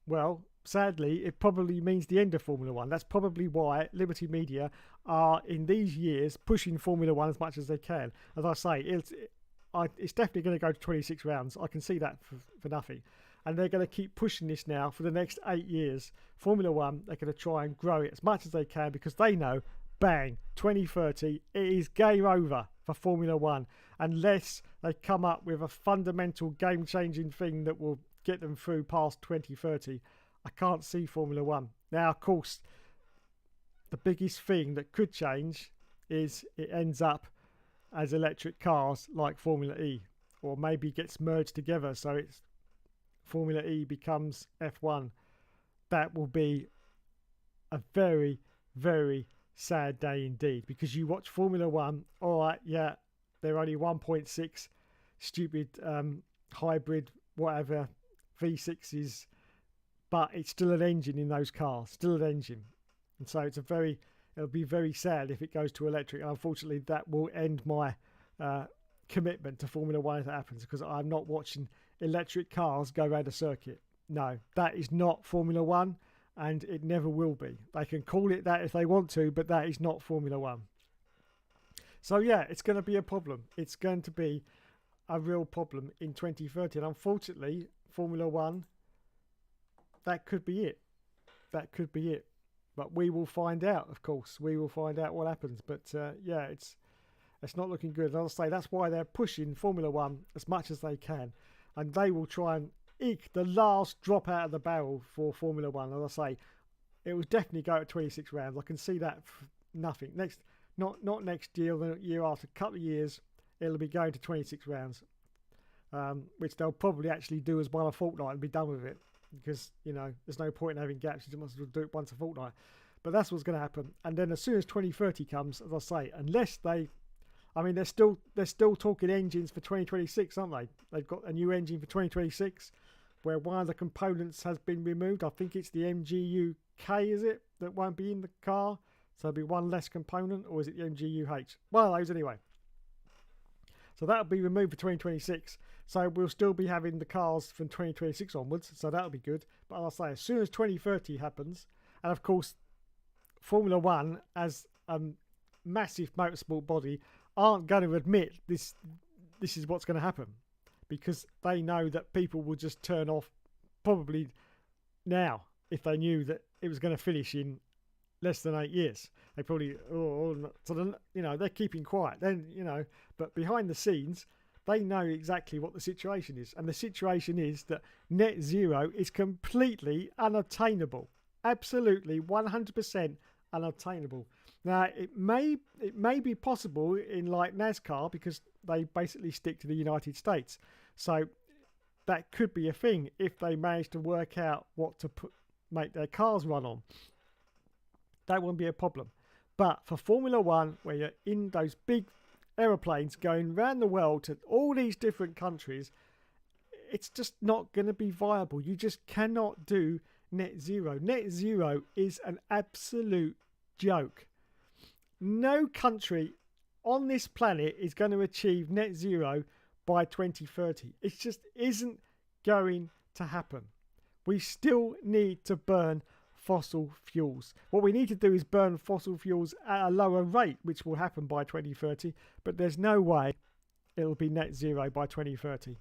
Well, sadly, it probably means the end of Formula One. That's probably why Liberty Media are, in these years, pushing Formula One as much as they can. As I say, it's definitely going to go to 26 rounds. I can see that for nothing. And they're going to keep pushing this now for the next 8 years. Formula One, they're going to try and grow it as much as they can because they know, bang, 2030, it is game over for Formula One unless they come up with a fundamental game-changing thing that will get them through past 2030. I can't see Formula One. Now, of course, the biggest thing that could change is it ends up as electric cars like Formula E, or maybe gets merged together so it's Formula E becomes F1. That will be a very, very sad day indeed, because you watch Formula One, all right, yeah, they're only 1.6 stupid hybrid whatever V6s, but it's still an engine in those cars, still an engine. And so it'll be very sad if it goes to electric. And unfortunately, that will end my commitment to Formula One if that happens, because I'm not watching electric cars go around a circuit. No, that is not Formula One, and it never will be. They can call it that if they want to, but that is not Formula One. So yeah, it's going to be a problem. It's going to be a real problem in 2030. And unfortunately, Formula One, that could be it. That could be it. But we will find out, of course. We will find out what happens. But yeah, it's It's not looking good. And I'll say that's why they're pushing Formula One as much as they can. And they will try and eke the last drop out of the barrel for Formula One. As I say, it will definitely go at 26 rounds. I can see that nothing. Not next year, the year after, a couple of years, it'll be going to 26 rounds. Which they'll probably actually do as one a fortnight and be done with it. Because, there's no point in having gaps. You just must do it once a fortnight. But that's what's going to happen. And then as soon as 2030 comes, as I say, unless they're still talking engines for 2026, aren't they? They've got a new engine for 2026 where one of the components has been removed. I think it's the MGU-K, is it, that won't be in the car? So there'll be one less component, or is it the MGU-H? One of those anyway. So that'll be removed for 2026. So we'll still be having the cars from 2026 onwards. So that'll be good. But I'll say, as soon as 2030 happens, and of course, Formula One, as a massive motorsport body, aren't going to admit this is what's going to happen, because they know that people will just turn off probably now if they knew that it was going to finish in less than 8 years. They probably they're keeping quiet. Then but behind the scenes, they know exactly what the situation is, and the situation is that net zero is completely unattainable, absolutely 100% unattainable. Now it may be possible in like NASCAR, because they basically stick to the United States, so that could be a thing if they manage to work out what to make their cars run on. That won't be a problem. But for Formula One, where you're in those big aeroplanes going around the world to all these different countries, it's just not going to be viable. You just cannot do net zero. Net zero is an absolute joke. No country on this planet is going to achieve net zero by 2030. It just isn't going to happen. We still need to burn fossil fuels. What we need to do is burn fossil fuels at a lower rate, which will happen by 2030, but there's no way it'll be net zero by 2030.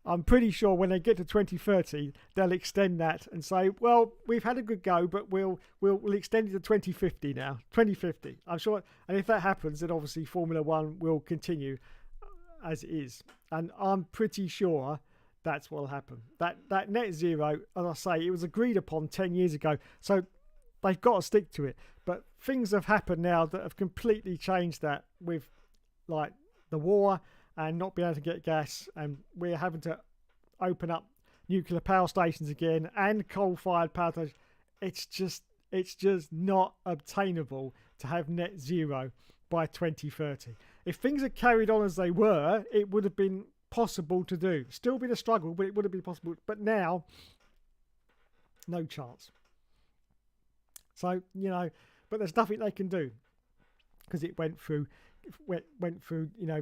I'm pretty sure when they get to 2030, they'll extend that and say, well, we've had a good go, but we'll extend it to 2050 now. 2050. I'm sure. And if that happens, then obviously Formula One will continue as it is. And I'm pretty sure that's what will happen. That net zero, as I say, it was agreed upon 10 years ago. So they've got to stick to it. But things have happened now that have completely changed that, with like the war and not being able to get gas, and we're having to open up nuclear power stations again and coal-fired power stations. It's just not obtainable to have net zero by 2030. If things had carried on as they were, it would have been possible to do. Still been a struggle, but it would have been possible. But now, no chance. So, but there's nothing they can do, because it went through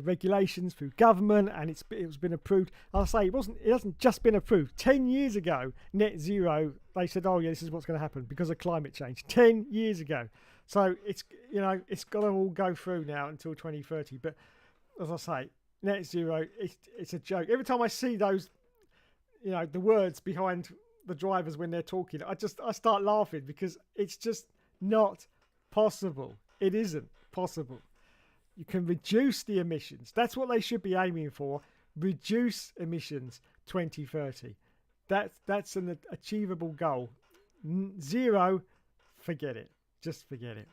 regulations, through government, and it's been approved. I'll say it hasn't just been approved. 10 years ago, net zero, they said, oh yeah, this is what's going to happen because of climate change. 10 years ago. So it's got to all go through now until 2030. But as I say, net zero, it's a joke. Every time I see those, the words behind the drivers when they're talking, I start laughing, because it's just not possible. It isn't possible. You can reduce the emissions. That's what they should be aiming for. Reduce emissions 2030. That's an achievable goal. Zero, forget it. Just forget it.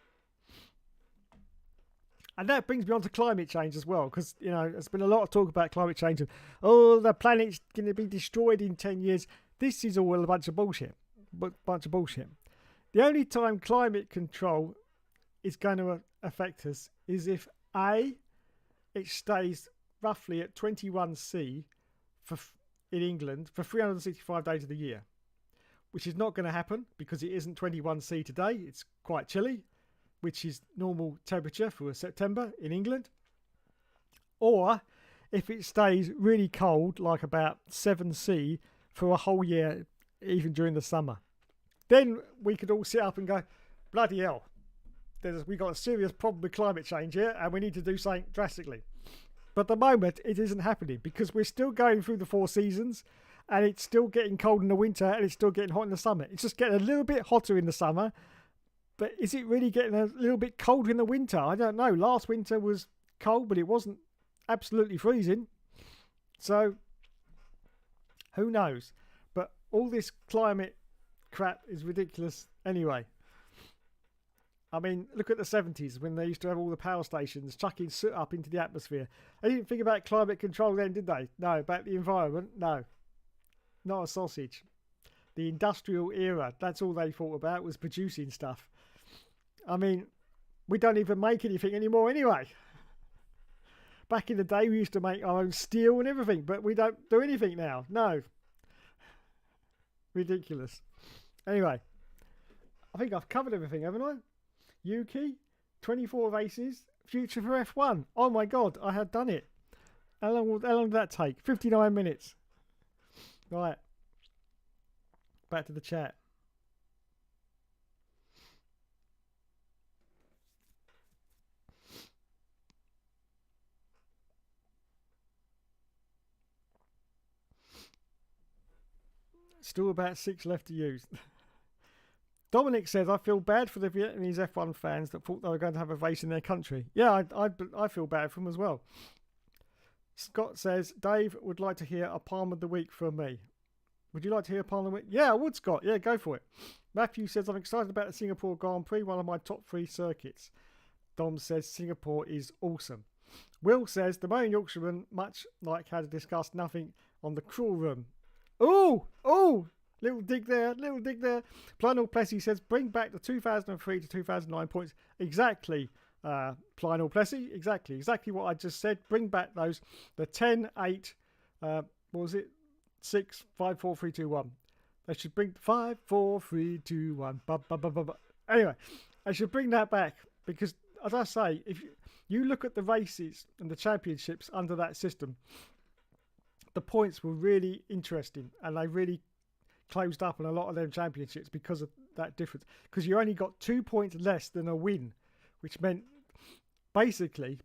And that brings me on to climate change as well, because there's been a lot of talk about climate change and the planet's going to be destroyed in 10 years. This is all a bunch of bullshit. The only time climate control is going to affect us is if it stays roughly at 21°C in England for 365 days of the year, which is not going to happen because it isn't 21°C today. It's quite chilly, which is normal temperature for September in England. Or if it stays really cold, like about 7°C for a whole year, even during the summer. Then we could all sit up and go, bloody hell, we've got a serious problem with climate change here, and we need to do something drastically. But at the moment, it isn't happening, because we're still going through the 4 seasons, and it's still getting cold in the winter, and it's still getting hot in the summer. It's just getting a little bit hotter in the summer, but is it really getting a little bit colder in the winter? I don't know. Last winter was cold, but it wasn't absolutely freezing. So, who knows? But all this climate crap is ridiculous anyway. I mean, look at the 70s when they used to have all the power stations chucking soot up into the atmosphere. They didn't think about climate control then, did they? No. About the environment? No. Not a sausage. The industrial era, that's all they thought about, was producing stuff. I mean, we don't even make anything anymore anyway. Back in the day, we used to make our own steel and everything, but we don't do anything now. No. Ridiculous. Anyway, I think I've covered everything, haven't I? Yuki, 24 races, future for F1. Oh my God, I had done it. How long did that take? 59 minutes. Right. Back to the chat. Still about 6 left to use. Dominic says, I feel bad for the Vietnamese F1 fans that thought they were going to have a race in their country. Yeah, I feel bad for them as well. Scott says, Dave would like to hear a Palm of the Week from me. Would you like to hear a Palm of the Week? Yeah, I would, Scott. Yeah, go for it. Matthew says, I'm excited about the Singapore Grand Prix, one of my top 3 circuits. Dom says, Singapore is awesome. Will says, the main Yorkshireman, much like how to discuss nothing on the crawl room. Oh, little dig there. Plynal Plessy says, bring back the 2003 to 2009 points. Exactly, Plynal Plessy. Exactly what I just said. Bring back those, the 10, 8, what was it? 6, 5, 4, 3, 2, 1. They should bring 5, 4, 3, 2, 1. Anyway, they should bring that back because, as I say, if you look at the races and the championships under that system, the points were really interesting and they really closed up on a lot of them championships because of that difference. Because you only got 2 points less than a win, which meant basically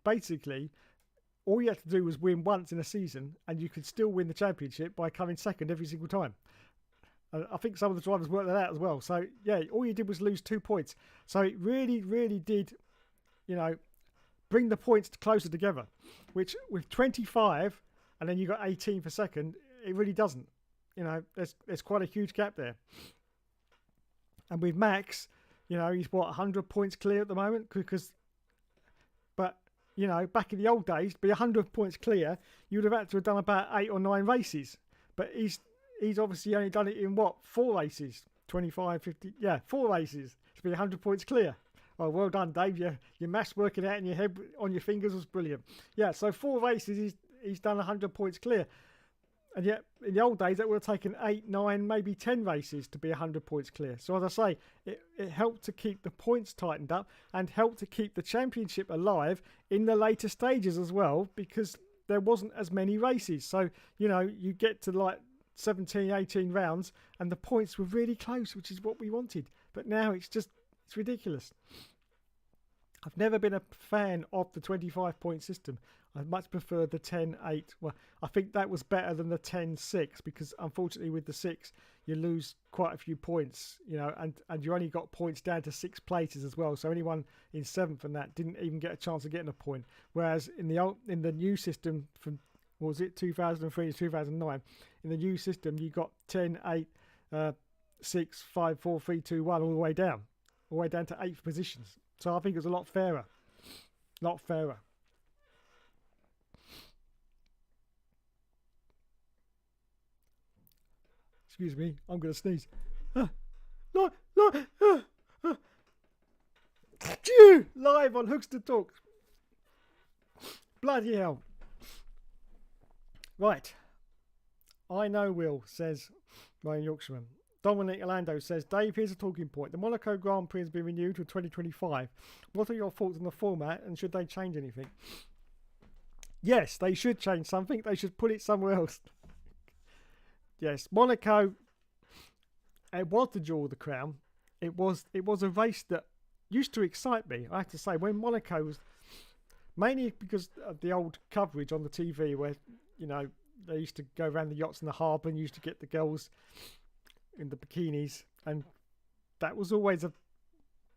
all you had to do was win once in a season and you could still win the championship by coming second every single time. I think some of the drivers worked that out as well. So yeah, all you did was lose 2 points. So it really did, bring the points closer together, which with 25 and then you got 18 for second, it really doesn't. There's quite a huge gap there. And with Max, he's 100 points clear at the moment but back in the old days, to be 100 points clear, you would have had to have done about 8 or 9 races. But he's obviously only done it in 4 races, 25, 50, 4 races to be 100 points clear. Well done, Dave. Your maths working out in your head on your fingers was brilliant. Yeah, so 4 races he's done 100 points clear. And yet, in the old days, that would have taken 8, 9, maybe 10 races to be 100 points clear. So as I say, it helped to keep the points tightened up and helped to keep the championship alive in the later stages as well, because there wasn't as many races. So, you get to like 17, 18 rounds and the points were really close, which is what we wanted. But now it's ridiculous. I've never been a fan of the 25-point system. I much prefer the 10-8. Well, I think that was better than the 10-6 because unfortunately with the 6 you lose quite a few points, and you only got points down to 6 places as well. So anyone in 7th and that didn't even get a chance of getting a point. Whereas in the new system from 2003 to 2009, in the new system you got 10, 8, 6, 5, 4, 3, 2, 1 all the way down to 8th positions. So I think it's a lot fairer. Excuse me, I'm going to sneeze. Live on Hookster Talk. Bloody hell. Right. I know Will, says Ryan Yorkshireman. Dominic Orlando says, Dave, here's a talking point. The Monaco Grand Prix has been renewed to 2025. What are your thoughts on the format and should they change anything? Yes, they should change something. They should put it somewhere else. Yes, Monaco, it was the jewel of the crown. It was a race that used to excite me. I have to say, when Monaco was, mainly because of the old coverage on the TV where, they used to go around the yachts in the harbour and used to get the girls in the bikinis, and that was always a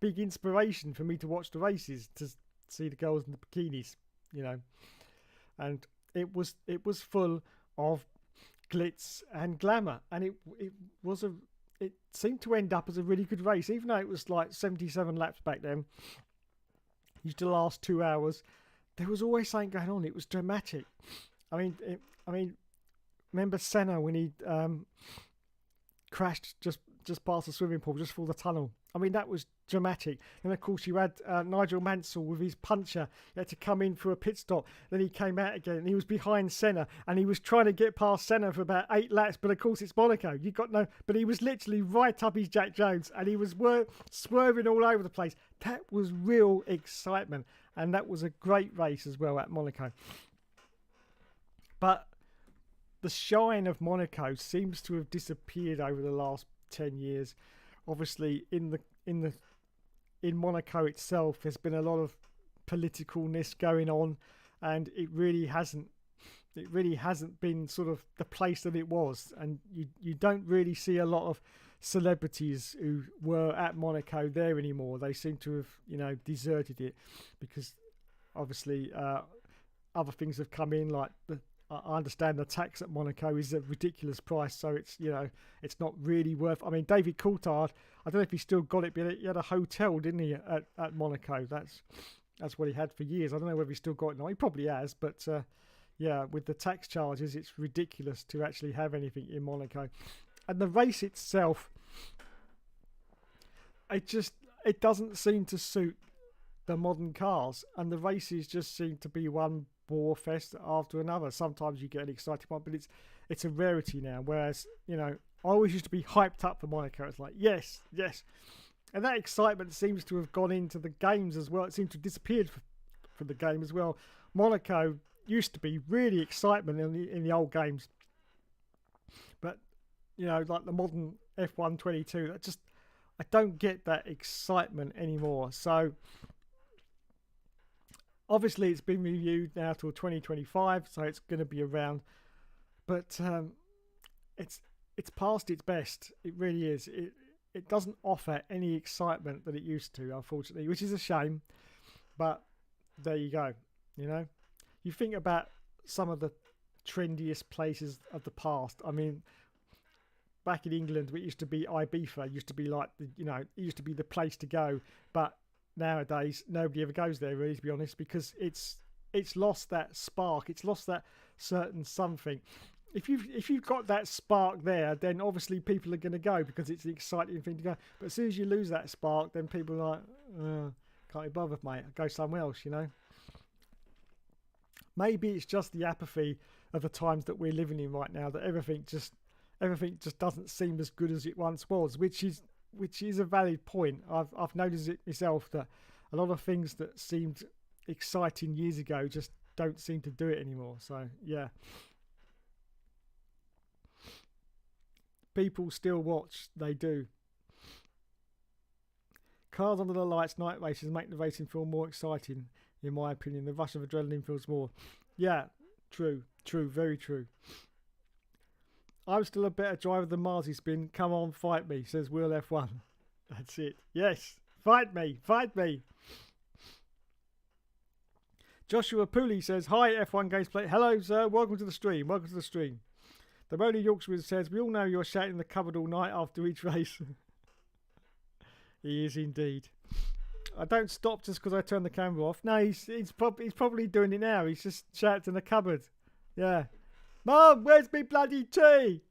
big inspiration for me to watch the races, to see the girls in the bikinis. and it was full of glitz and glamour, and it seemed to end up as a really good race, even though it was like 77 laps back then. Used to last 2 hours. There was always something going on. It was dramatic. I mean, remember Senna when he crashed just past the swimming pool, just for the tunnel? I mean, that was dramatic. And of course, you had Nigel Mansell with his puncher. He had to come in for a pit stop. Then he came out again, and he was behind Senna, and he was trying to get past Senna for about 8 laps. But of course, it's Monaco. But he was literally right up his Jack Jones, and he was swerving all over the place. That was real excitement, and that was a great race as well at Monaco. But the shine of Monaco seems to have disappeared over the last 10 years. Obviously, in Monaco itself, there's been a lot of politicalness going on, and it really hasn't been sort of the place that it was. And you don't really see a lot of celebrities who were at Monaco there anymore. They seem to have, deserted it, because obviously other things have come in, like I understand the tax at Monaco is a ridiculous price, so it's not really worth. I mean, David Coulthard, I don't know if he still got it, but he had a hotel, didn't he, at Monaco? That's what he had for years. I don't know whether he still got it now. He probably has, but with the tax charges, it's ridiculous to actually have anything in Monaco. And the race itself, it doesn't seem to suit the modern cars, and the races just seem to be one bore fest after another. Sometimes you get an exciting one, but it's a rarity now. Whereas I always used to be hyped up for Monaco. It's like yes, and that excitement seems to have gone into the games as well. It seems to have disappeared from the game as well. Monaco used to be really excitement in the old games, but like the modern F1 22, I don't get that excitement anymore. So obviously, it's been reviewed now till 2025, so it's going to be around. But it's past its best. It really is. It doesn't offer any excitement that it used to, unfortunately, which is a shame. But there you go. You think about some of the trendiest places of the past. I mean, back in England, it used to be Ibiza. It used to be like it used to be the place to go, but nowadays nobody ever goes there, really, to be honest, because it's lost that spark. It's lost that certain something. If you've got that spark there, then obviously people are going to go because it's the exciting thing to go. But as soon as you lose that spark, then people are like, can't be bothered, mate. I'll go somewhere else. Maybe it's just the apathy of the times that we're living in right now, that everything just doesn't seem as good as it once was, which is a valid point. I've noticed it myself, that a lot of things that seemed exciting years ago just don't seem to do it anymore. So yeah, people still watch. They do. Cars under the lights night races make the racing feel more exciting, in my opinion. The rush of adrenaline feels more. Yeah, true, very true. I'm still a better driver than Marzi Spin. Come on, fight me, says Will F1. That's it. Yes, fight me. Joshua Pooley says, hi, F1 Gamesplay. Hello, sir. Welcome to the stream. The Rolling Yorkshire says, we all know you're shouting in the cupboard all night after each race. He is indeed. I don't stop just because I turn the camera off. No, he's probably doing it now. He's just shouting in the cupboard. Yeah. Mum, where's me bloody tea?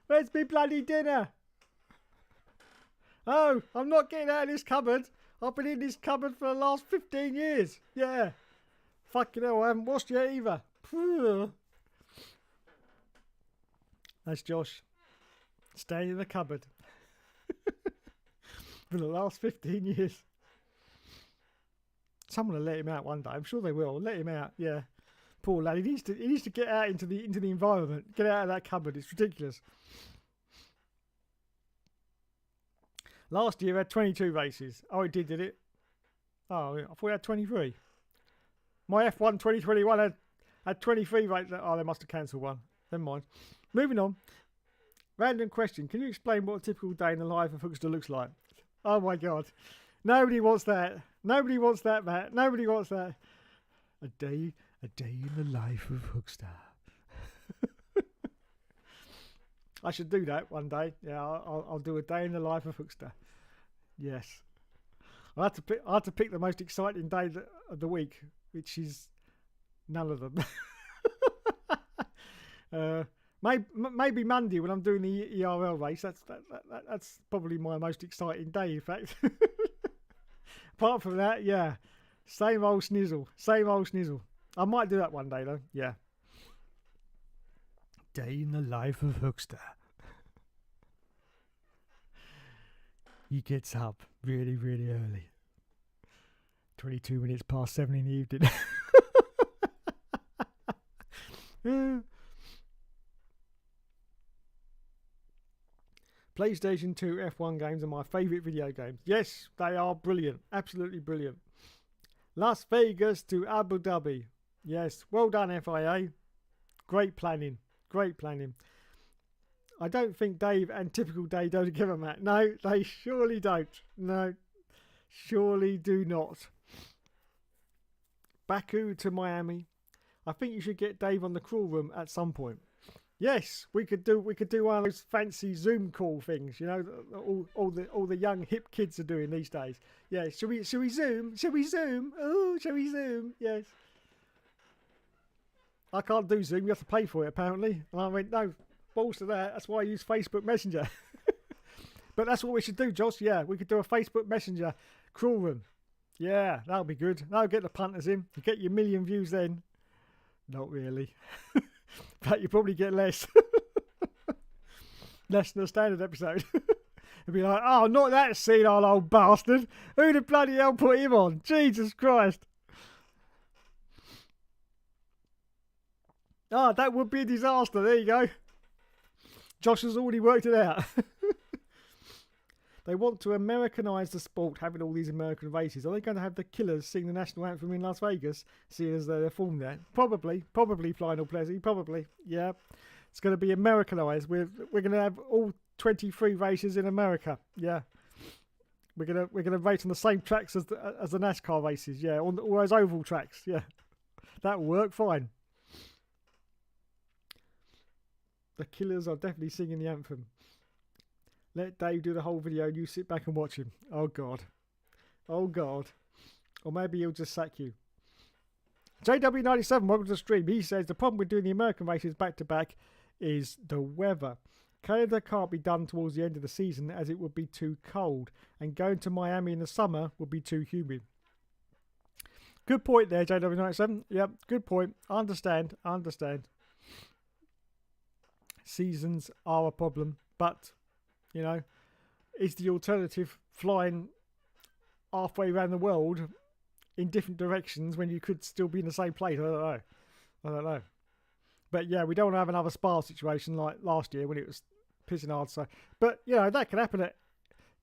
Where's me bloody dinner? Oh, I'm not getting out of this cupboard. I've been in this cupboard for the last 15 years. Yeah. Fucking hell, I haven't washed it either. That's Josh. Staying in the cupboard. For the last 15 years. Someone will let him out one day. I'm sure they will. Let him out, yeah. Poor lad, he needs to get out into the environment. Get out of that cupboard. It's ridiculous. Last year, we had 22 races. Oh, it did it? Oh, I thought we had 23. My F1 2021 had 23 races. Oh, they must have cancelled one. Never mind. Moving on. Random question. Can you explain what a typical day in the life of Hookster looks like? Oh, my God. Nobody wants that. Nobody wants that, Matt. Nobody wants that. A day in the life of Hookster. I should do that one day. Yeah, I'll do a day in the life of Hookster. Yes. I had to pick the most exciting day of the week, which is none of them. Maybe Monday when I'm doing the ERL race. That's probably my most exciting day, in fact. Apart from that, yeah, same old snizzle. I might do that one day though. Yeah. Day in the life of Hookster. He gets up really, really early. 22 minutes past 7 in the evening. PlayStation 2 F1 games are my favourite video games. Yes, they are brilliant. Absolutely brilliant. Las Vegas to Abu Dhabi. Yes, well done FIA. Great planning. I don't think Dave and Typical Dave go together, Matt. No, they surely don't. No, surely do not. Baku to Miami. I think you should get Dave on the crawl room at some point. Yes, we could do one of those fancy Zoom call things, you know, all the young hip kids are doing these days. Yeah, should we Zoom? Oh, shall we Zoom? Yes. I can't do Zoom, you have to pay for it apparently. And I went, no, balls to that, that's why I use Facebook Messenger. But that's what we should do, Josh. Yeah, we could do a Facebook Messenger crawl room. Yeah, that'll be good. That'll get the punters in. You get your 1 million views then. Not really. But you probably get less. Less than a standard episode. It'd be like, oh, not that senile old bastard. Who the bloody hell put him on? Jesus Christ. Ah, that would be a disaster. There you go. Josh has already worked it out. They want to Americanise the sport, having all these American races. Are they going to have the Killers sing the national anthem in Las Vegas, seeing as they're formed there? Probably, Final Plessy, probably. Yeah, it's going to be Americanised. We're going to have all 23 races in America. Yeah, we're gonna race on the same tracks as the NASCAR races. Yeah, on all those oval tracks. Yeah, that'll work fine. The Killers are definitely singing the anthem. Let Dave do the whole video and you sit back and watch him. Oh, God. Oh, God. Or maybe he'll just sack you. JW97, welcome to the stream. He says the problem with doing the American races back-to-back is the weather. Canada can't be done towards the end of the season as it would be too cold. And going to Miami in the summer would be too humid. Good point there, JW97. Yep, good point. I understand. Seasons are a problem, but... You know, is the alternative flying halfway around the world in different directions when you could still be in the same place? I don't know. But yeah, we don't want to have another Spa situation like last year when it was pissing hard. So, but you know, that can happen.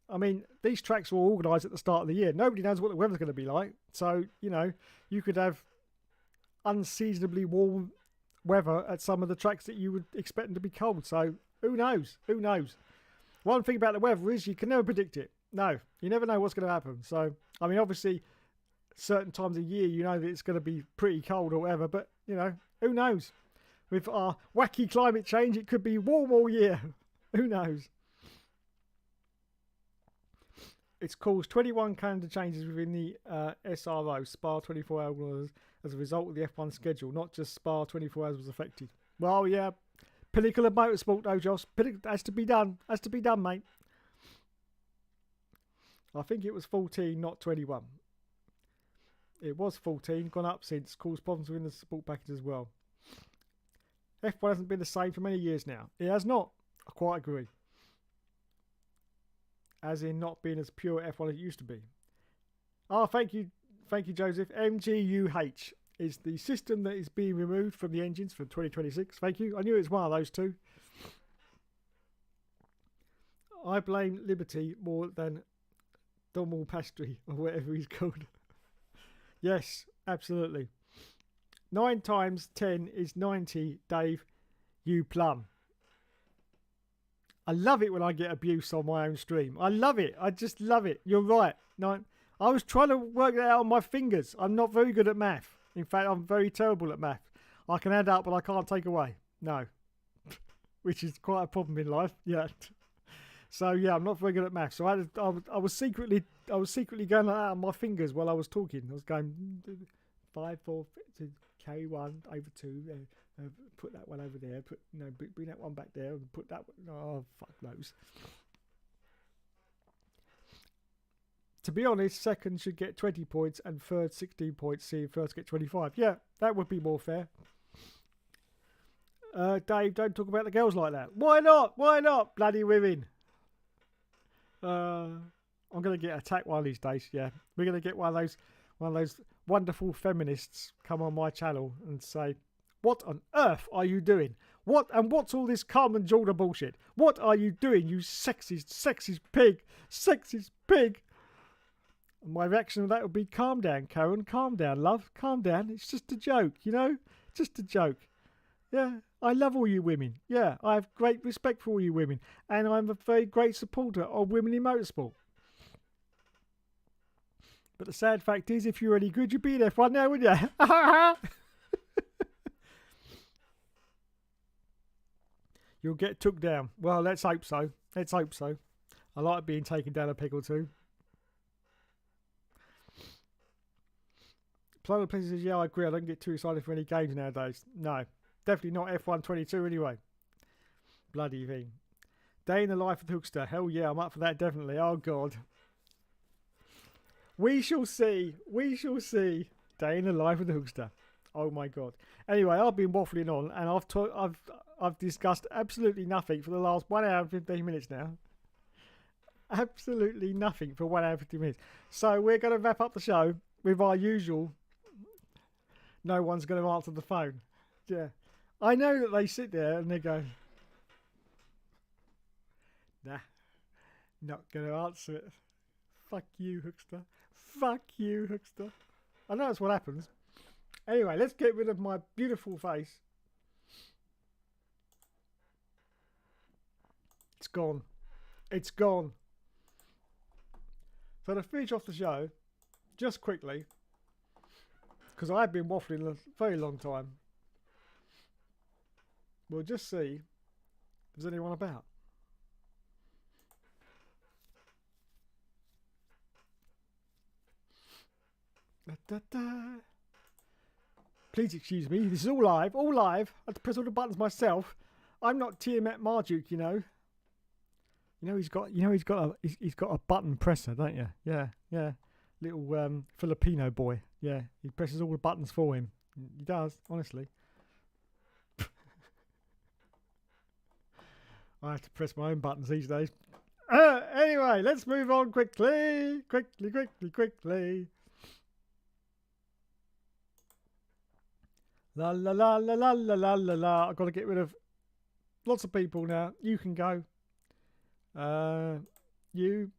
I mean, these tracks were organised at the start of the year. Nobody knows what the weather's going to be like. So, you know, you could have unseasonably warm weather at some of the tracks that you would expect them to be cold. So, who knows? One thing about the weather is you can never predict it. No, you never know what's going to happen. So, I mean, obviously, certain times of year, you know that it's going to be pretty cold or whatever. But, you know, who knows? With our wacky climate change, it could be warm all year. Who knows? It's caused 21 calendar changes within the SRO, Spa 24 hours, as a result of the F1 schedule. Not just Spa 24 hours was affected. Well, yeah. Pinnacle of motorsport though, Josh. Has to be done, mate. I think it was 14, not 21. It was 14, gone up since, caused problems within the support package as well. F1 hasn't been the same for many years now. It has not. I quite agree. As in not being as pure F1 as it used to be. Oh, thank you, Joseph. MGUH. Is the system that is being removed from the engines for 2026. Thank you. I knew it was one of those two. I blame Liberty more than Domal Pastry or whatever he's called. Yes, absolutely. 9 times 10 is 90, Dave. You plum. I love it when I get abuse on my own stream. I love it. I just love it. You're right. No, I was trying to work that out on my fingers. I'm not very good at math. In fact, I'm very terrible at math. I can add up, but I can't take away. No. Which is quite a problem in life. Yeah. So yeah, I'm not very good at math. So I was secretly going like that on my fingers while I was talking. I was going 5, 4, to carry 1 over 2. Put that one over there. Bring that one back there and put that one. Oh, fuck those. To be honest, second should get 20 points and third 16 points, seeing first get 25. Yeah, that would be more fair. Dave, don't talk about the girls like that. Why not? Why not? Bloody women. I'm going to get attacked one of these days, yeah. We're going to get one of those wonderful feminists come on my channel and say, what on earth are you doing? What's all this Carmen Jordan bullshit? What are you doing, you sexist pig? Sexist pig. And my reaction to that would be, calm down, Karen. Calm down, love. Calm down. It's just a joke, you know? Just a joke. Yeah, I love all you women. Yeah, I have great respect for all you women. And I'm a very great supporter of women in motorsport. But the sad fact is, if you're any good, you'd be there for now, wouldn't you? You'll get took down. Well, let's hope so. Let's hope so. I like being taken down a peg or two. Planet Places says, yeah, I agree. I don't get too excited for any games nowadays. No. Definitely not F1 22 anyway. Bloody thing. Day in the life of the Hookster. Hell yeah, I'm up for that definitely. Oh God. We shall see. We shall see. Day in the life of the Hookster. Oh my God. Anyway, I've been waffling on and I've discussed absolutely nothing for the last 1 hour and 15 minutes now. Absolutely nothing for 1 hour and 15 minutes. So we're going to wrap up the show with our usual. No one's going to answer the phone. Yeah. I know that they sit there and they go, nah, not going to answer it. Fuck you, Hookster. Fuck you, Hookster. I know that's what happens. Anyway, let's get rid of my beautiful face. It's gone. It's gone. So to finish off the show, just quickly, because I've been waffling a very long time, we'll just see if there's anyone about. Da, da, da. Please excuse me, this is all live, all live. I had to press all the buttons myself. I'm not Tiamat Marduk, you know. He's got a button presser, don't you? Yeah, yeah. Little Filipino boy. Yeah, he presses all the buttons for him. He does, honestly. I have to press my own buttons these days. Anyway, let's move on quickly. Quickly. La la la la la la la la la. I've got to get rid of lots of people now. You can go. You.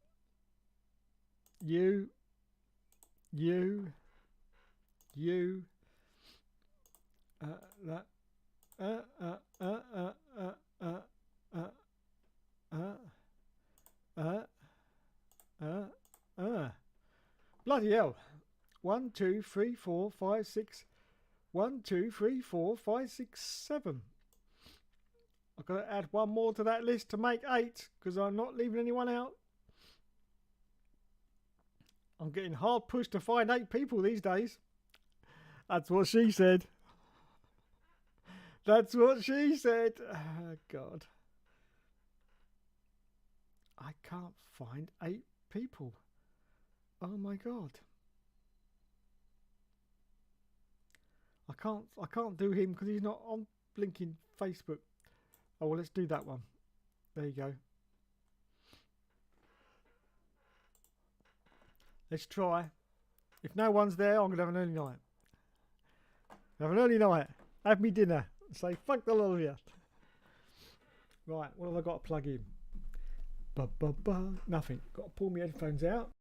Bloody hell. 1, 2, 3, 4, 5, 6. 1, 2, 3, 4, 5, 6, 7. I've got to add one more to that list to make 8 because I'm not leaving anyone out. I'm getting hard pushed to find 8 people these days. That's what she said. That's what she said. Oh, God. I can't find 8 people. Oh my God. I can't do him because he's not on blinking Facebook. Oh well, let's do that one. There you go. Let's try. If no one's there, I'm gonna have an early night. Have an early night. Have me dinner. Say fuck the lot of you. Right, what have I got to plug in? Nothing. Got to pull my headphones out.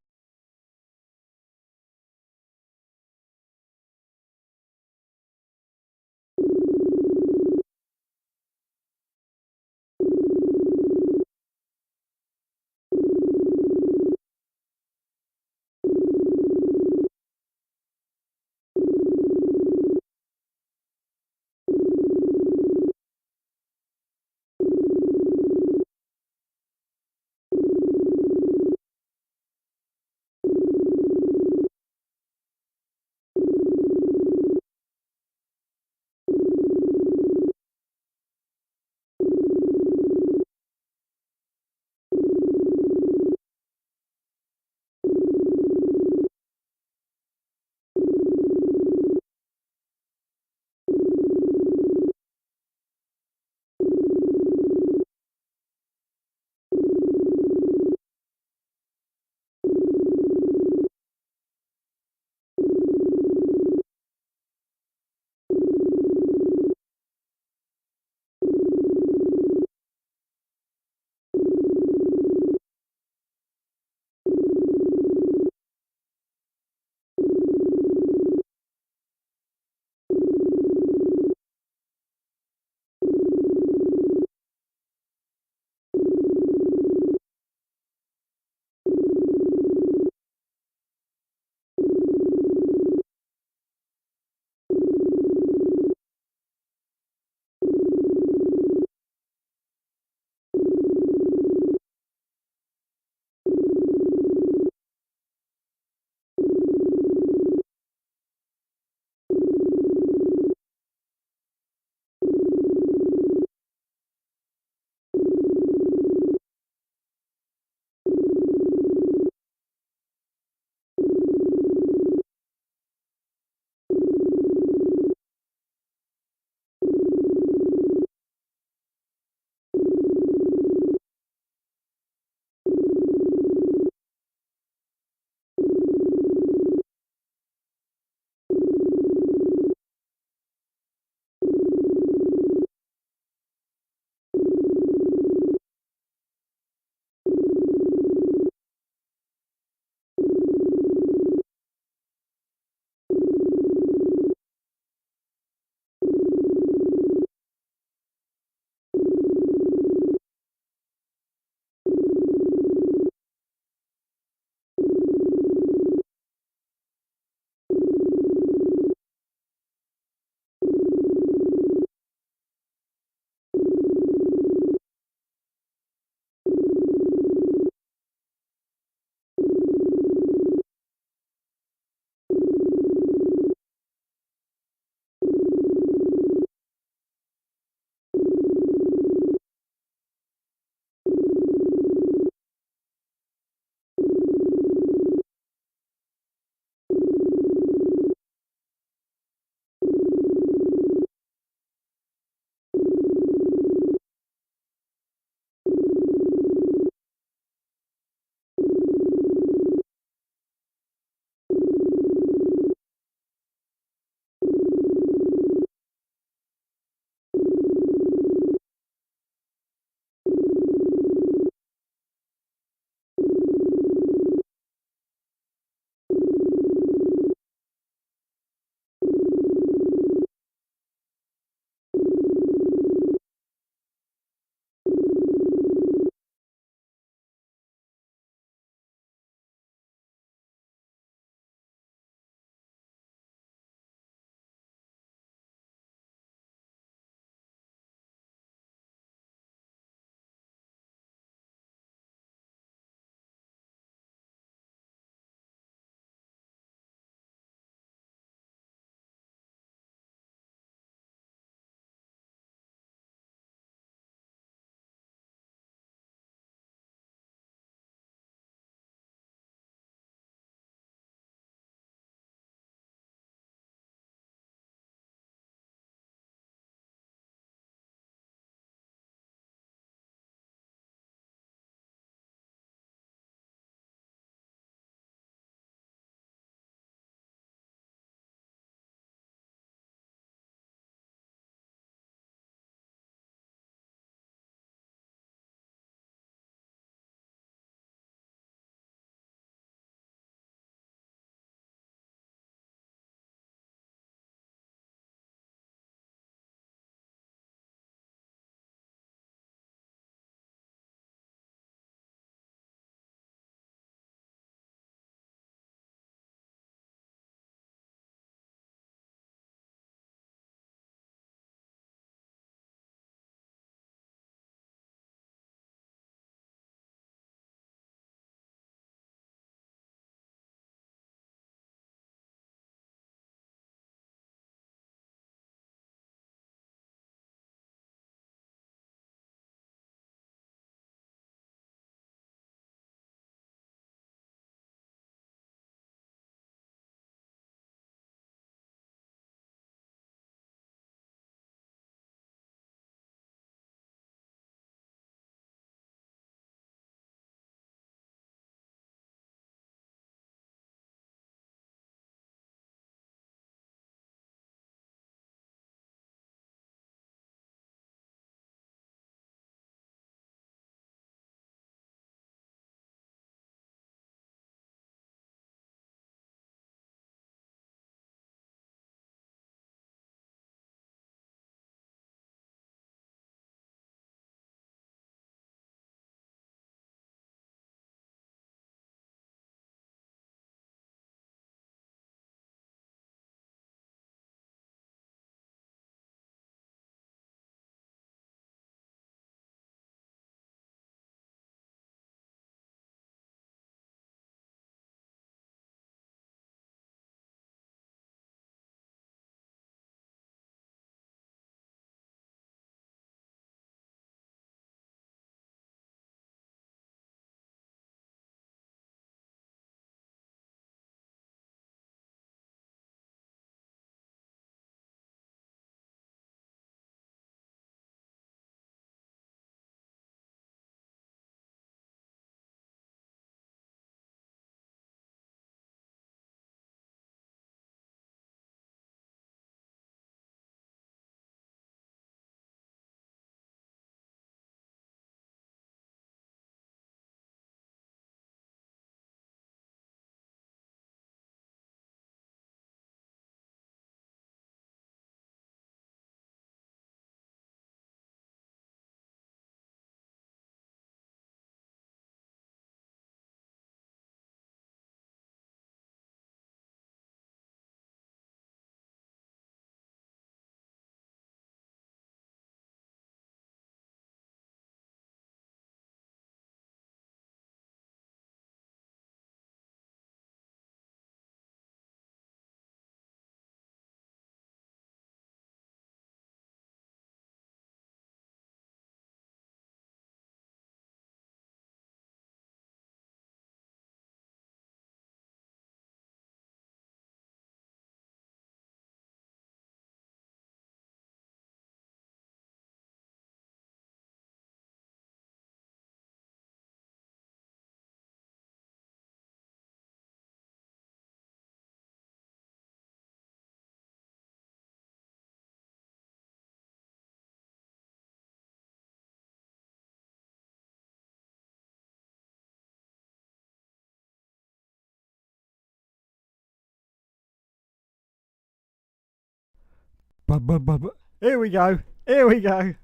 Here we go. Here we go.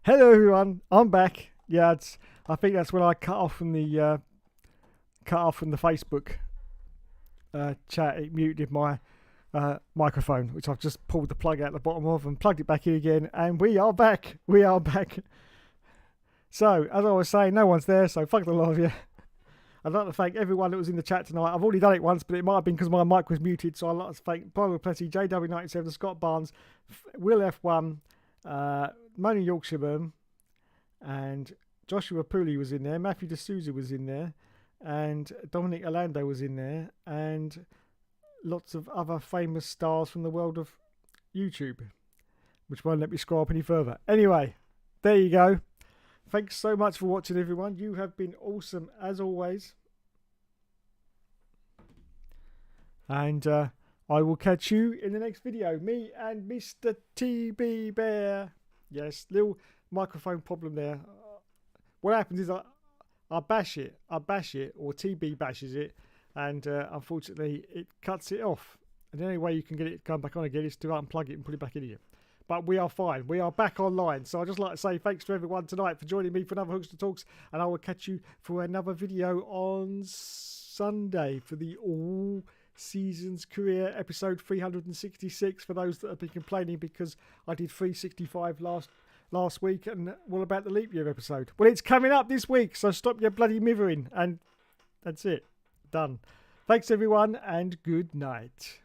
Hello everyone. I'm back. Yeah, I think that's when I cut off from the Facebook chat. It muted my microphone, which I've just pulled the plug out the bottom of and plugged it back in again, and we are back. We are back. So, as I was saying, no one's there, so fuck the lot of you. I'd like to thank everyone that was in the chat tonight. I've already done it once, but it might have been because my mic was muted, so I'd like to thank Brian Plessy, JW97, Scott Barnes, Will F1, Moni Yorkshireman, and Joshua Pooley was in there, Matthew D'Souza was in there, and Dominic Orlando was in there, and lots of other famous stars from the world of YouTube, which won't let me scroll up any further. Anyway, there you go. Thanks so much for watching, everyone. You have been awesome as always. And I will catch you in the next video. Me and Mr. TB Bear. Yes, little microphone problem there. What happens is I bash it, or TB bashes it, and unfortunately it cuts it off. And the only way you can get it to come back on again is to unplug it and put it back in again. But we are fine. We are back online. So I'd just like to say thanks to everyone tonight for joining me for another Hookster Talks. And I will catch you for another video on Sunday for the All Seasons Career episode 366. For those that have been complaining because I did 365 last week. And what about the leap year episode? Well, it's coming up this week. So stop your bloody mithering. And that's it. Done. Thanks everyone and good night.